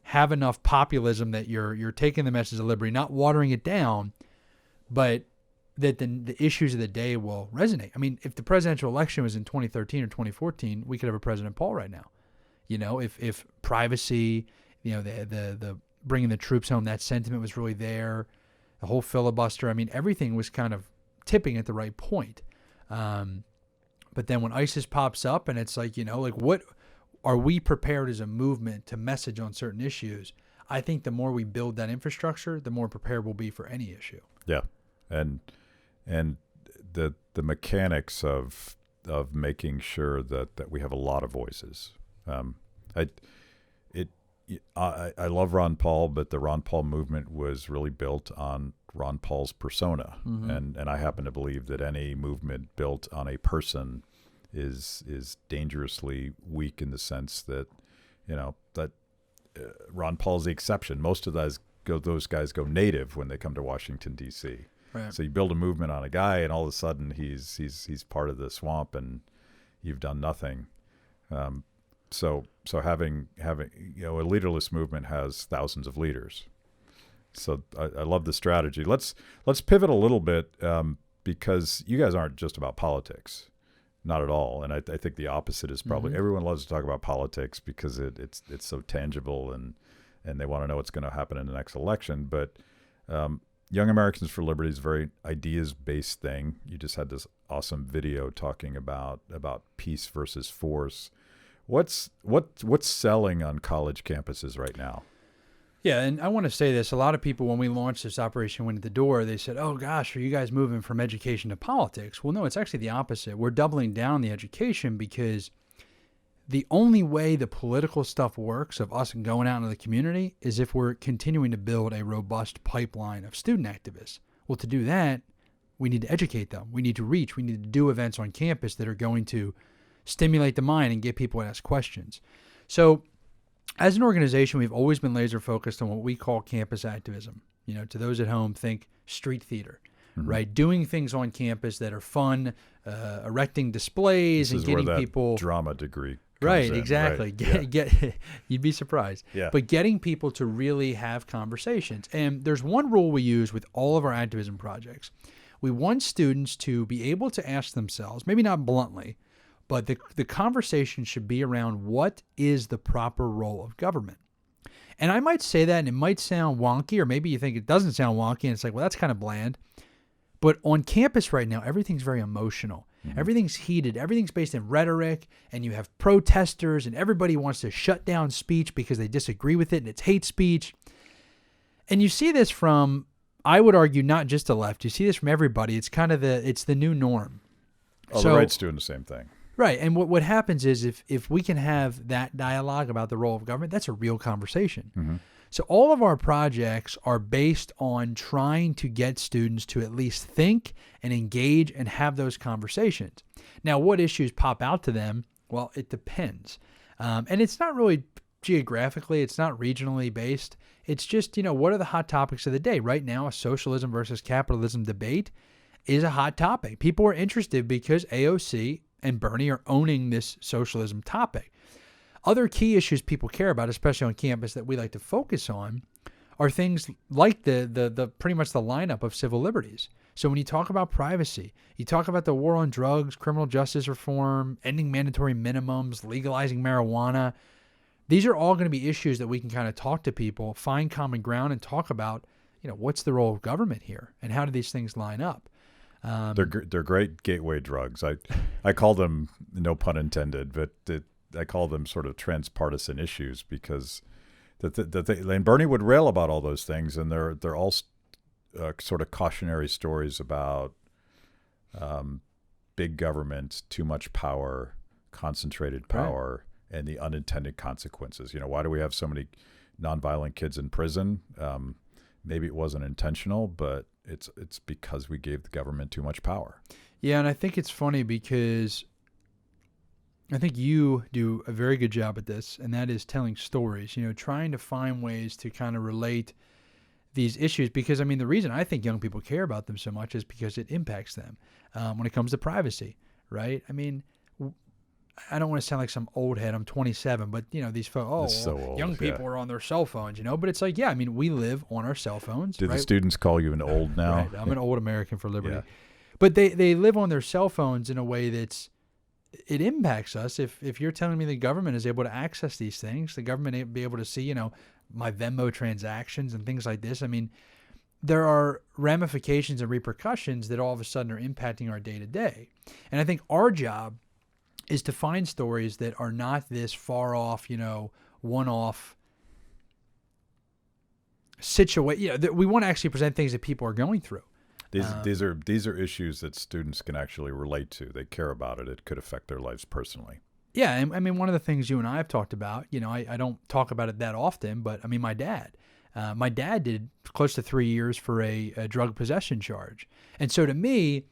have enough populism that you're taking the message of liberty, not watering it down, but that the issues of the day will resonate. I mean, if the presidential election was in 2013 or 2014, we could have a President Paul right now. You know, if privacy, you know, the bringing the troops home, that sentiment was really there. The whole filibuster, I mean, everything was kind of tipping at the right point. But then when ISIS pops up and it's like, you know, like what are we prepared as a movement to message on certain issues? I think the more we build that infrastructure, the more prepared we'll be for any issue. Yeah. And the mechanics of making sure that we have a lot of voices. I love Ron Paul, but the Ron Paul movement was really built on Ron Paul's persona, and I happen to believe that any movement built on a person is dangerously weak in the sense that, you know, that Ron Paul's the exception. Most of those guys go native when they come to Washington D.C. Right. So you build a movement on a guy, and all of a sudden he's part of the swamp, and you've done nothing. So having you know, a leaderless movement has thousands of leaders. So I love the strategy. Let's pivot a little bit because you guys aren't just about politics, not at all. And I think the opposite is probably everyone loves to talk about politics because it's so tangible and they want to know what's going to happen in the next election. But Young Americans for Liberty is a very ideas-based thing. You just had this awesome video talking about peace versus force. What's selling on college campuses right now? Yeah, and I want to say this. A lot of people, when we launched this Operation Win at the Door, they said, oh, gosh, are you guys moving from education to politics? Well, no, it's actually the opposite. We're doubling down on the education because the only way the political stuff works of us going out into the community is if we're continuing to build a robust pipeline of student activists. Well, to do that, we need to educate them. We need to reach. We need to do events on campus that are going to stimulate the mind and get people to ask questions. So as an organization, we've always been laser focused on what we call campus activism. You know, to those at home, think street theater, right? Doing things on campus that are fun, erecting displays and getting people drama degree. Right, in, exactly. Right? You'd be surprised. Yeah. But getting people to really have conversations. And there's one rule we use with all of our activism projects. We want students to be able to ask themselves, maybe not bluntly, but the conversation should be around what is the proper role of government. And I might say that and it might sound wonky, or maybe you think it doesn't sound wonky and it's like, well, that's kind of bland. But on campus right now, everything's very emotional. Everything's heated. Everything's based in rhetoric, and you have protesters, and everybody wants to shut down speech because they disagree with it, and it's hate speech. And you see this from, I would argue, not just the left. You see this from everybody. It's kind of it's the new norm. Oh, the right's doing the same thing. Right. And what happens is if we can have that dialogue about the role of government, that's a real conversation. So all of our projects are based on trying to get students to at least think and engage and have those conversations. Now, what issues pop out to them? Well, it depends. And it's not really geographically, it's not regionally based. It's just, you know, what are the hot topics of the day? Right now, a socialism versus capitalism debate is a hot topic. People are interested because AOC and Bernie are owning this socialism topic. Other key issues people care about, especially on campus, that we like to focus on are things like the pretty much the lineup of civil liberties. So when you talk about privacy, you talk about the war on drugs, criminal justice reform, ending mandatory minimums, legalizing marijuana. These are all going to be issues that we can kind of talk to people, find common ground, and talk about, you know, what's the role of government here and how do these things line up? They're great gateway drugs. I call them, no pun intended, but I call them sort of transpartisan issues because and Bernie would rail about all those things, and they're all sort of cautionary stories about big government, too much power, concentrated power, and the unintended consequences. You know, why do we have so many nonviolent kids in prison? Maybe it wasn't intentional, but it's because we gave the government too much power. Yeah, and I think it's funny because I think you do a very good job at this, and that is telling stories, you know, trying to find ways to kind of relate these issues because, I mean, the reason I think young people care about them so much is because it impacts them when it comes to privacy, right? I mean, I don't want to sound like some old head. I'm 27, but these folks, That's so old, young people are on their cell phones, but it's like, yeah, I mean, we live on our cell phones. Do right? the students call you an old now? Right. I'm an old American for liberty. Yeah. But they live on their cell phones in a way it impacts us. If you're telling me the government is able to access these things, the government be able to see, my Venmo transactions and things like this. I mean, there are ramifications and repercussions that all of a sudden are impacting our day to day. And I think our job is to find stories that are not this far off, one-off situation. We want to actually present things that people are going through. These are issues that students can actually relate to. They care about it. It could affect their lives personally. Yeah, and I mean, one of the things you and I have talked about, I don't talk about it that often, but I mean, my dad did close to 3 years for a drug possession charge. And so to me,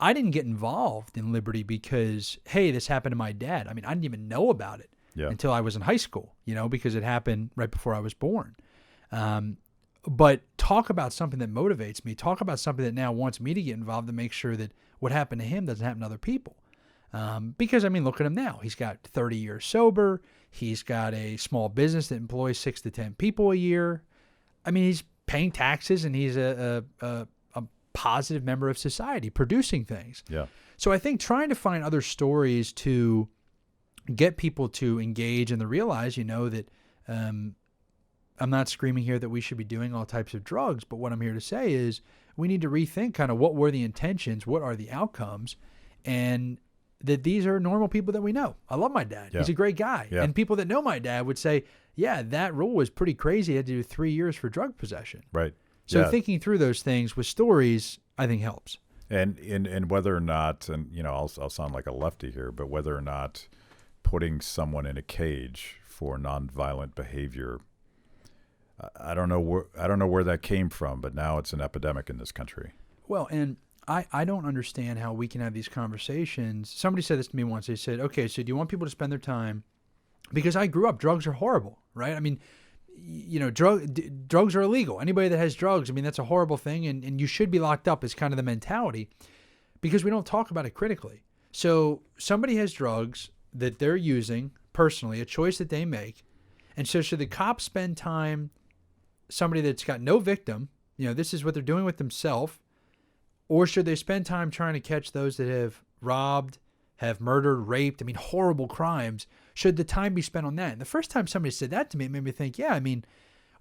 I didn't get involved in Liberty because, hey, this happened to my dad. I mean, I didn't even know about it until I was in high school, because it happened right before I was born. But talk about something that motivates me. Talk about something that now wants me to get involved to make sure that what happened to him doesn't happen to other people. Because, I mean, look at him now. He's got 30 years sober. He's got a small business that employs 6 to 10 people a year. I mean, he's paying taxes, and he's a positive member of society, producing things. Yeah. So I think trying to find other stories to get people to engage and to realize, that I'm not screaming here that we should be doing all types of drugs, but what I'm here to say is we need to rethink kind of what were the intentions, what are the outcomes, and that these are normal people that we know. I love my dad. Yeah. He's a great guy. Yeah. And people that know my dad would say, yeah, that rule was pretty crazy. He had to do 3 years for drug possession. Right. So thinking through those things with stories, I think helps. And whether or not, and I'll sound like a lefty here, but whether or not putting someone in a cage for nonviolent behavior, I don't know where that came from, but now it's an epidemic in this country. Well, and I don't understand how we can have these conversations. Somebody said this to me once. They said, okay, so do you want people to spend their time? Because I grew up, drugs are horrible, right? I mean, drugs are illegal. Anybody that has drugs, I mean, that's a horrible thing, and you should be locked up is kind of the mentality because we don't talk about it critically. So somebody has drugs that they're using personally, a choice that they make, and so should the cops spend time, somebody that's got no victim, this is what they're doing with themselves, or should they spend time trying to catch those that have robbed, have murdered, raped, I mean, horrible crimes? Should the time be spent on that? And the first time somebody said that to me, it made me think, yeah, I mean,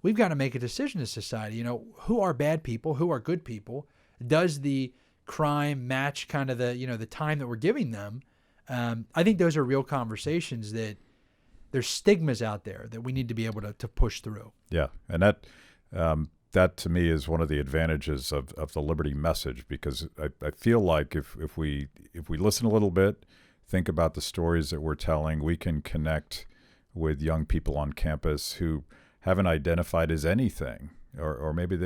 we've got to make a decision as society. Who are bad people? Who are good people? Does the crime match kind of the time that we're giving them? I think those are real conversations that there's stigmas out there that we need to be able to push through. Yeah, and that to me is one of the advantages of the Liberty message, because I feel like if we listen a little bit, think about the stories that we're telling, we can connect with young people on campus who haven't identified as anything, or maybe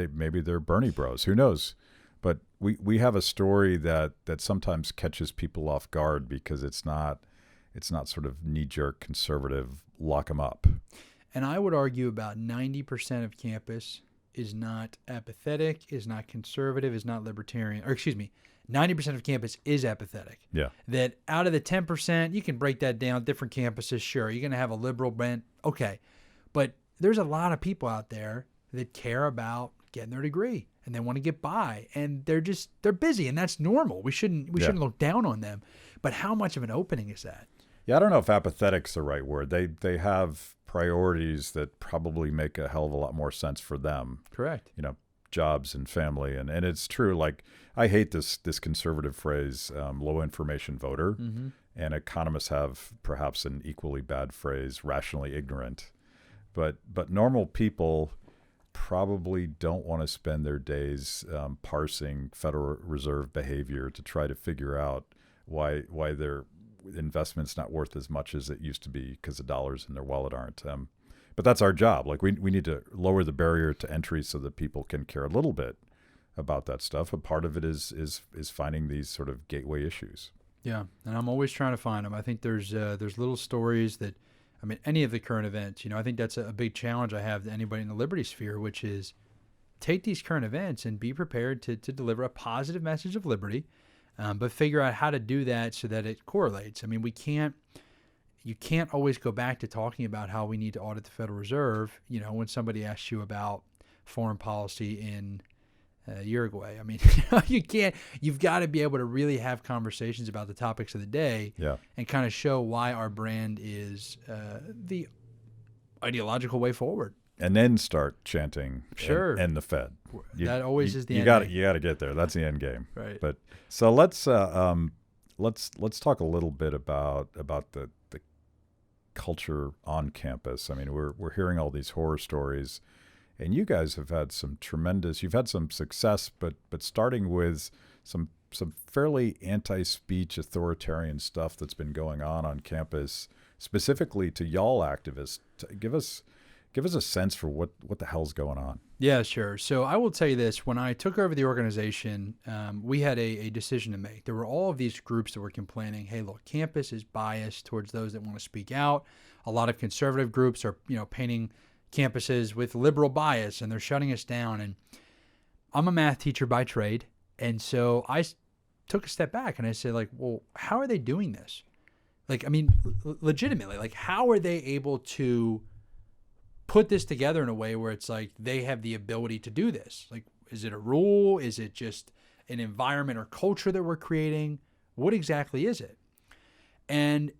they're Bernie bros, who knows? But we have a story that sometimes catches people off guard because it's not sort of knee-jerk conservative, lock them up. And I would argue about 90% of campus is not apathetic, is not conservative, is not libertarian, 90% of campus is apathetic. Yeah. That out of the 10%, you can break that down, different campuses, sure. You're going to have a liberal bent, okay. But there's a lot of people out there that care about getting their degree and they want to get by, and they're busy, and that's normal. We shouldn't look down on them. But how much of an opening is that? Yeah, I don't know if apathetic's the right word. They have priorities that probably make a hell of a lot more sense for them. Correct. Jobs and family, and it's true. Like, I hate this conservative phrase, low information voter, mm-hmm. and economists have perhaps an equally bad phrase, rationally ignorant. But normal people probably don't want to spend their days parsing Federal Reserve behavior to try to figure out why their investment's not worth as much as it used to be because the dollars in their wallet aren't. But that's our job. Like, we need to lower the barrier to entry so that people can care a little bit about that stuff. But part of it is finding these sort of gateway issues. Yeah, and I'm always trying to find them. I think there's little stories that, I mean, any of the current events, I think that's a big challenge I have to anybody in the liberty sphere, which is take these current events and be prepared to deliver a positive message of liberty, but figure out how to do that so that it correlates. I mean, we can't you can't always go back to talking about how we need to audit the Federal Reserve, when somebody asks you about foreign policy in Uruguay. I mean, you can't. You've got to be able to really have conversations about the topics of the day, and kind of show why our brand is the ideological way forward. And then start chanting Sure. and the Fed. That always is the end game. You got to get there. That's the end game. Right. But so let's talk a little bit about the culture on campus. I mean, we're hearing all these horror stories, and you guys have had you've had some success, but starting with some fairly anti-speech authoritarian stuff that's been going on campus, specifically to y'all activists. Give us a sense for what the hell's going on. Yeah, sure. So I will tell you this. When I took over the organization, we had a decision to make. There were all of these groups that were complaining, hey, look, campus is biased towards those that want to speak out. A lot of conservative groups are, painting campuses with liberal bias, and they're shutting us down. And I'm a math teacher by trade. And so I took a step back and I said, well, how are they doing this? Legitimately, how are they able to put this together in a way where it's like they have the ability to do this? Is it a rule? Is it just an environment or culture that we're creating? What exactly is it? And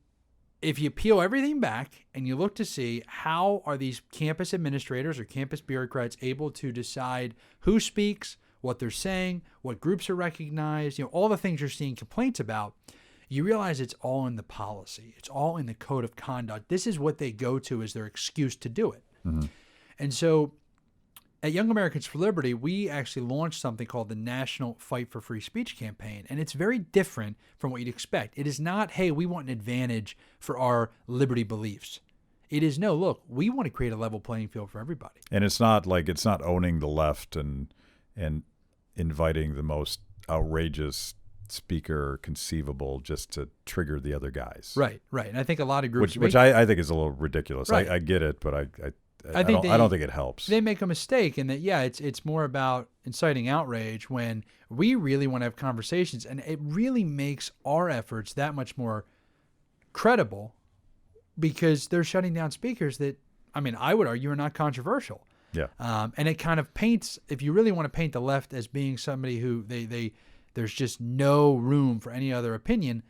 if you peel everything back and you look to see how are these campus administrators or campus bureaucrats able to decide who speaks, what they're saying, what groups are recognized, all the things you're seeing complaints about, you realize it's all in the policy. It's all in the code of conduct. This is what they go to as their excuse to do it. Mm-hmm. And so at Young Americans for Liberty, we actually launched something called the National Fight for Free Speech campaign. And it's very different from what you'd expect. It is not, hey, we want an advantage for our liberty beliefs. It is, no, look, we want to create a level playing field for everybody. And it's not owning the left and inviting the most outrageous speaker conceivable just to trigger the other guys. Right. And I think a lot of groups, which I think is a little ridiculous. Right. I get it, but I don't think it helps. They make a mistake in that, it's more about inciting outrage when we really want to have conversations, and it really makes our efforts that much more credible because they're shutting down speakers that, I would argue are not controversial. Yeah. And it kind of paints, if you really want to paint the left as being somebody who there's just no room for any other opinion,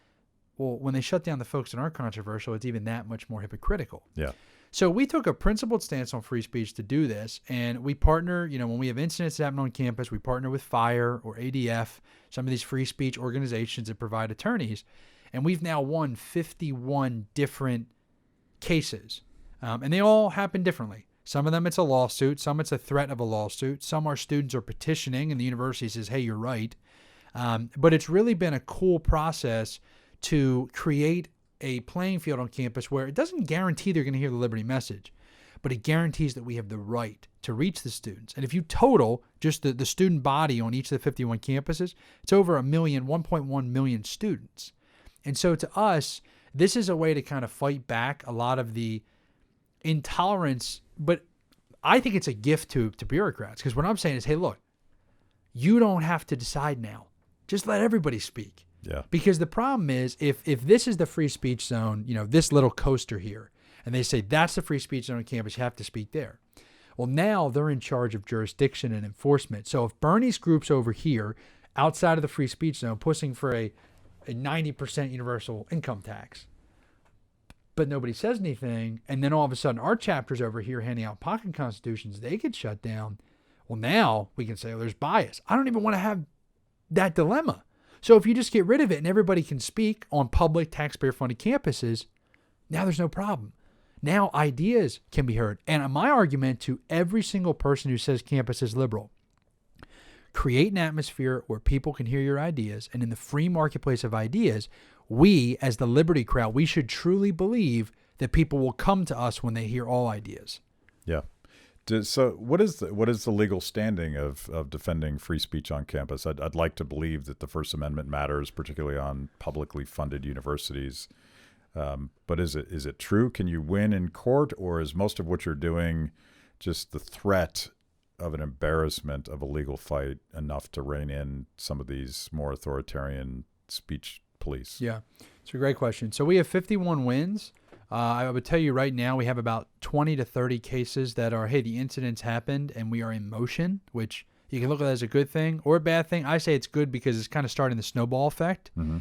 well, when they shut down the folks that aren't controversial, it's even that much more hypocritical. Yeah. So we took a principled stance on free speech to do this, and we partner, when we have incidents that happen on campus, we partner with FIRE or ADF, some of these free speech organizations that provide attorneys, and we've now won 51 different cases, and they all happen differently. Some of them it's a lawsuit, some it's a threat of a lawsuit, some our students are petitioning, and the university says, hey, you're right. But it's really been a cool process to create a playing field on campus where it doesn't guarantee they're going to hear the liberty message, but it guarantees that we have the right to reach the students. And if you total just the student body on each of the 51 campuses, it's over 1.1 million students. And so to us, this is a way to kind of fight back a lot of the intolerance, but I think it's a gift to bureaucrats, because what I'm saying is, hey, look, you don't have to decide now. Just let everybody speak. Yeah. Because the problem is, if this is the free speech zone, this little coaster here, and they say that's the free speech zone on campus, you have to speak there. Well, now they're in charge of jurisdiction and enforcement. So if Bernie's group's over here, outside of the free speech zone, pushing for a 90% universal income tax, but nobody says anything, and then all of a sudden our chapter's over here handing out pocket constitutions, they get shut down. Well, now we can say, there's bias. I don't even want to have that dilemma. So if you just get rid of it and everybody can speak on public taxpayer-funded campuses, now there's no problem. Now ideas can be heard. And my argument to every single person who says campus is liberal, create an atmosphere where people can hear your ideas, and in the free marketplace of ideas, we, as the liberty crowd, we should truly believe that people will come to us when they hear all ideas. Yeah. So what is the legal standing of defending free speech on campus? I'd like to believe that the First Amendment matters, particularly on publicly funded universities. But is it true? Can you win in court, or is most of what you're doing just the threat of an embarrassment of a legal fight enough to rein in some of these more authoritarian speech police? Yeah, it's a great question. So we have 51 wins. I would tell you right now, we have about 20 to 30 cases that are, hey, the incidents happened and we are in motion, which you can look at as a good thing or a bad thing. I say it's good because it's kind of starting the snowball effect. Mm-hmm.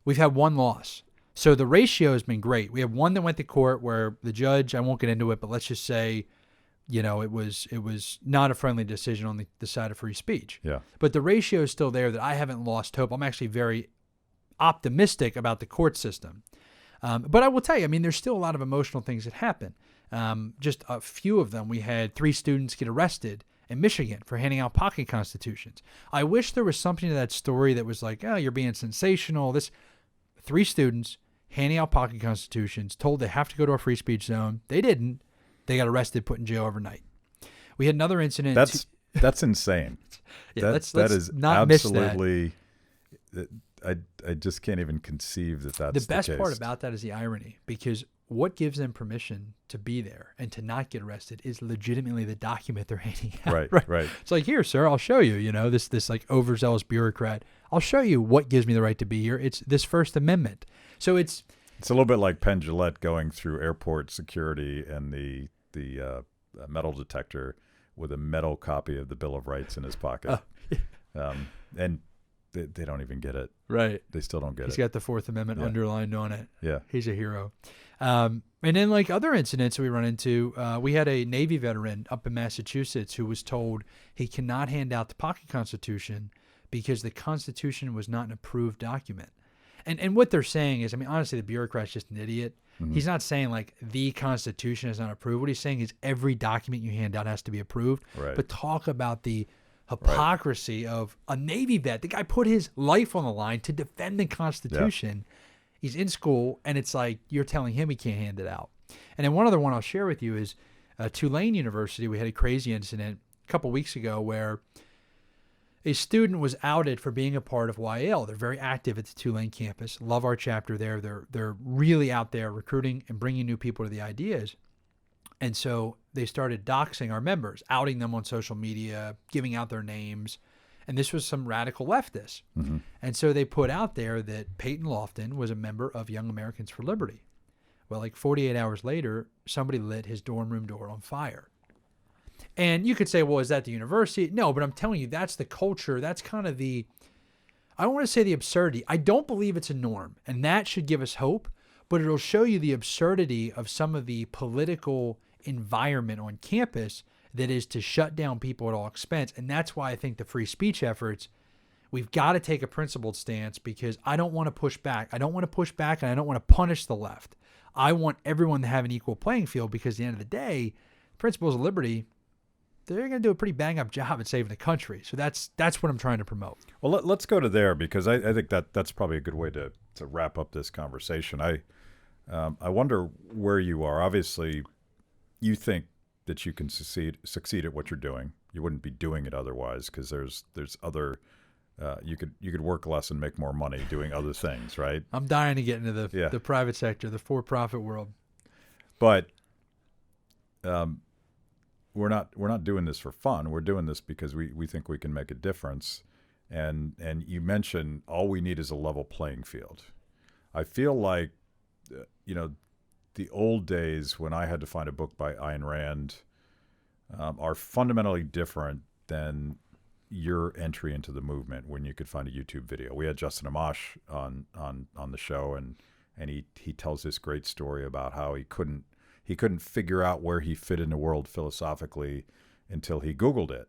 We've had one loss. So the ratio has been great. We have one that went to court where the judge, I won't get into it, but let's just say, it was not a friendly decision on the side of free speech. Yeah. But the ratio is still there that I haven't lost hope. I'm actually very optimistic about the court system. But I will tell you, there's still a lot of emotional things that happen. Just a few of them. We had 3 students get arrested in Michigan for handing out pocket constitutions. I wish there was something to that story that was like, oh, you're being sensational. 3 students handing out pocket constitutions, told they have to go to a free speech zone. They didn't. They got arrested, put in jail overnight. We had another incident. That's insane. Yeah, that is not absolutely. I just can't even conceive that that's the best case. part about that is the irony, because what gives them permission to be there and to not get arrested is legitimately the document they're handing out. Right. It's like, here, sir, I'll show you. This like overzealous bureaucrat. I'll show you what gives me the right to be here. It's this First Amendment. So it's a little bit like Penn Jillette going through airport security and the metal detector with a metal copy of the Bill of Rights in his pocket. And they don't even get it. Right. They still don't get it. He's got the Fourth Amendment underlined on it. Yeah. He's a hero. And then like other incidents we run into, we had a Navy veteran up in Massachusetts who was told he cannot hand out the pocket constitution because the Constitution was not an approved document. And what they're saying is, honestly, the bureaucrat's just an idiot. Mm-hmm. He's not saying like the Constitution is not approved. What he's saying is every document you hand out has to be approved. Right. But talk about the hypocrisy of a Navy vet. The guy put his life on the line to defend the Constitution. Yeah. He's in school, and it's like you're telling him he can't hand it out. And then one other one I'll share with you is Tulane University. We had a crazy incident a couple weeks ago where a student was outed for being a part of YAL. They're very active at the Tulane campus. Love our chapter there. They're really out there recruiting and bringing new people to the ideas. And so they started doxing our members, outing them on social media, giving out their names. And this was some radical leftists. Mm-hmm. And so they put out there that Peyton Lofton was a member of Young Americans for Liberty. Well, like 48 hours later, somebody lit his dorm room door on fire. And you could say, well, is that the university? No, but I'm telling you, that's the culture. That's kind of I don't want to say the absurdity. I don't believe it's a norm. And that should give us hope. But it'll show you the absurdity of some of the political environment on campus that is to shut down people at all expense. And that's why I think the free speech efforts, we've got to take a principled stance, because I don't want to push back. I don't want to push back, and I don't want to punish the left. I want everyone to have an equal playing field, because at the end of the day, principles of liberty, they're going to do a pretty bang-up job at saving the country. So that's what I'm trying to promote. Well, let's go to there, because I think that's probably a good way to wrap up this conversation. I wonder where you are. Obviously, you think that you can succeed at what you're doing. You wouldn't be doing it otherwise, because there's other you could work less and make more money doing other things, right? I'm dying to get into the private sector, the for-profit world. But we're not doing this for fun. We're doing this because we think we can make a difference. And you mentioned all we need is a level playing field. I feel like the old days when I had to find a book by Ayn Rand are fundamentally different than your entry into the movement when you could find a YouTube video. We had Justin Amash on the show, and he tells this great story about how he couldn't figure out where he fit in the world philosophically until he Googled it,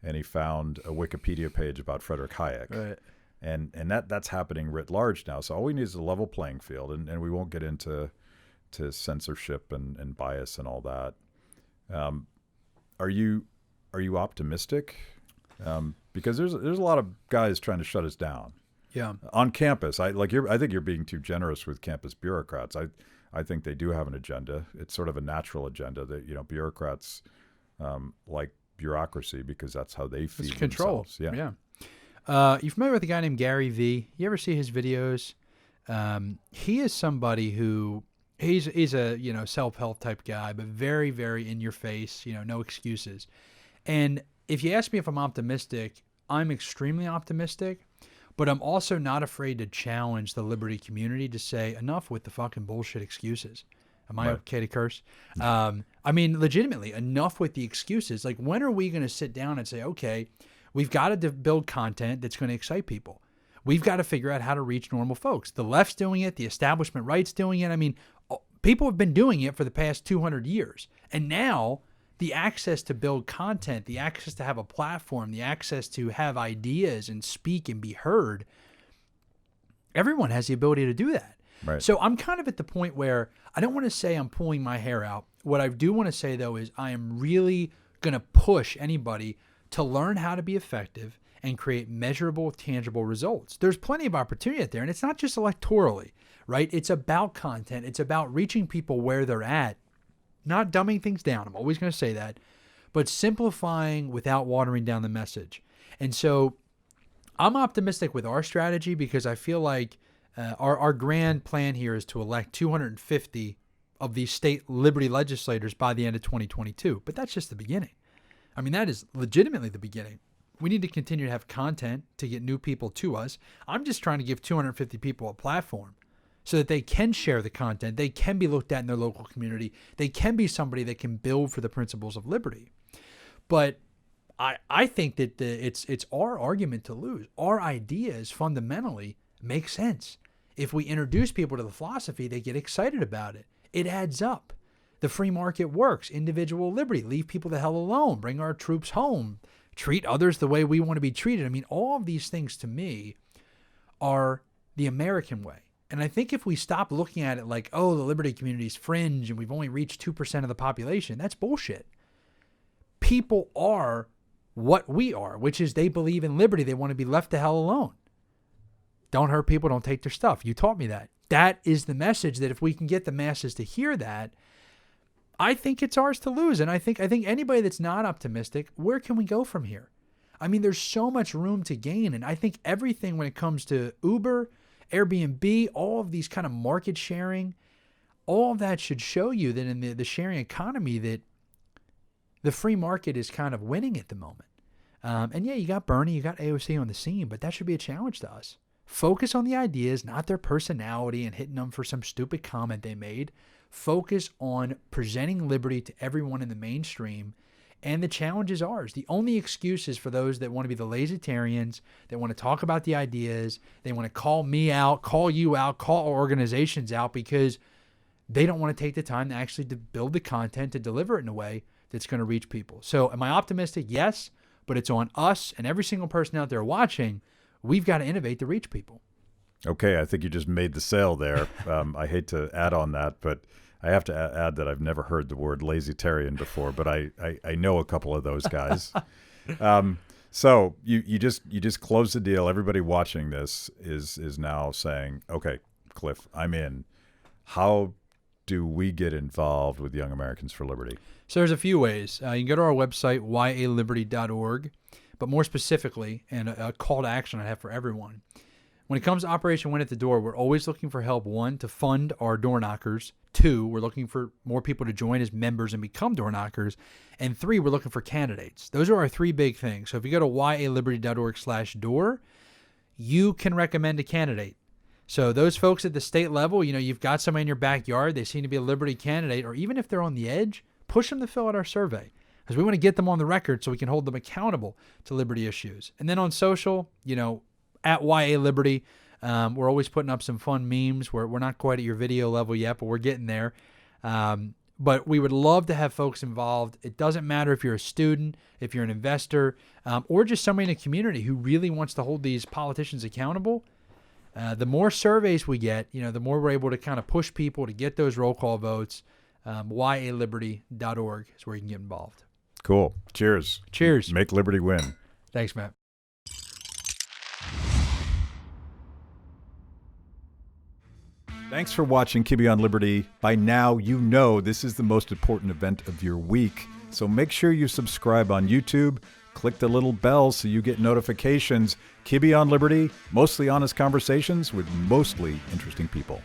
and he found a Wikipedia page about Friedrich Hayek. Right. And that's happening writ large now. So all we need is a level playing field, and we won't get into censorship and bias and all that. Are you optimistic? Because there's a lot of guys trying to shut us down. Yeah. On campus, I think you're being too generous with campus bureaucrats. I think they do have an agenda. It's sort of a natural agenda that bureaucrats like bureaucracy because that's how they feed themselves. Yeah. You familiar with a guy named Gary V? You ever see his videos? He is somebody who he's a self-help type guy, but very, very in your face. No excuses. And if you ask me if I'm optimistic, I'm extremely optimistic. But I'm also not afraid to challenge the liberty community to say enough with the fucking bullshit excuses. Am I okay to curse? I mean, legitimately, enough with the excuses. Like, when are we going to sit down and say, okay, we've got to build content that's going to excite people. We've got to figure out how to reach normal folks. The left's doing it. The establishment right's doing it. I mean, people have been doing it for the past 200 years. And now the access to build content, the access to have a platform, the access to have ideas and speak and be heard, everyone has the ability to do that. Right. So I'm kind of at the point where I don't want to say I'm pulling my hair out. What I do want to say, though, is I am really going to push anybody to learn how to be effective and create measurable, tangible results. There's plenty of opportunity out there, and it's not just electorally, right? It's about content. It's about reaching people where they're at, not dumbing things down. I'm always going to say that, but simplifying without watering down the message. And so I'm optimistic with our strategy because I feel like our grand plan here is to elect 250 of these state liberty legislators by the end of 2022. But that's just the beginning. I mean, that is legitimately the beginning. We need to continue to have content to get new people to us. I'm just trying to give 250 people a platform so that they can share the content. They can be looked at in their local community. They can be somebody that can build for the principles of liberty. But I think that it's our argument to lose. Our ideas fundamentally make sense. If we introduce people to the philosophy, they get excited about it. It adds up. The free market works. Individual liberty. Leave people the hell alone. Bring our troops home. Treat others the way we want to be treated. I mean, all of these things to me are the American way. And I think if we stop looking at it like, oh, the liberty community is fringe and we've only reached 2% of the population, that's bullshit. People are what we are, which is they believe in liberty. They want to be left the hell alone. Don't hurt people. Don't take their stuff. You taught me that. That is the message that if we can get the masses to hear that, I think it's ours to lose. And I think anybody that's not optimistic, where can we go from here? I mean, there's so much room to gain. And I think everything when it comes to Uber, Airbnb, all of these kind of market sharing, all of that should show you that in the sharing economy that the free market is kind of winning at the moment. And yeah, you got Bernie, you got AOC on the scene, but that should be a challenge to us. Focus on the ideas, not their personality and hitting them for some stupid comment they made. Focus on presenting liberty to everyone in the mainstream, and the challenge is ours. The only excuse is for those that want to be the lazytarians, that want to talk about the ideas, they want to call me out, call you out, call organizations out because they don't want to take the time to actually to build the content to deliver it in a way that's going to reach people. So am I optimistic? Yes, but it's on us and every single person out there watching. We've got to innovate to reach people. Okay, I think you just made the sale there. I hate to add on that, but I have to add that I've never heard the word lazytarian before, but I know a couple of those guys. So you just closed the deal. Everybody watching this is now saying, okay, Cliff, I'm in. How do we get involved with Young Americans for Liberty? So there's a few ways. You can go to our website, yaliberty.org, but more specifically, and a call to action I have for everyone. When it comes to Operation Win at the Door, we're always looking for help. 1, to fund our door knockers. 2, we're looking for more people to join as members and become door knockers. And 3, we're looking for candidates. Those are our 3 big things. So if you go to yaliberty.org/door, you can recommend a candidate. So those folks at the state level, you've got somebody in your backyard, they seem to be a liberty candidate, or even if they're on the edge, push them to fill out our survey. Because we want to get them on the record so we can hold them accountable to liberty issues. And then on social, at YA Liberty, we're always putting up some fun memes. We're not quite at your video level yet, but we're getting there. But we would love to have folks involved. It doesn't matter if you're a student, if you're an investor, or just somebody in a community who really wants to hold these politicians accountable. The more surveys we get, the more we're able to kind of push people to get those roll call votes. yaliberty.org is where you can get involved. Cool. Cheers. Cheers. Make liberty win. Thanks, Matt. Thanks for watching Kibbe on Liberty. By now, you know this is the most important event of your week. So make sure you subscribe on YouTube. Click the little bell so you get notifications. Kibbe on Liberty, mostly honest conversations with mostly interesting people.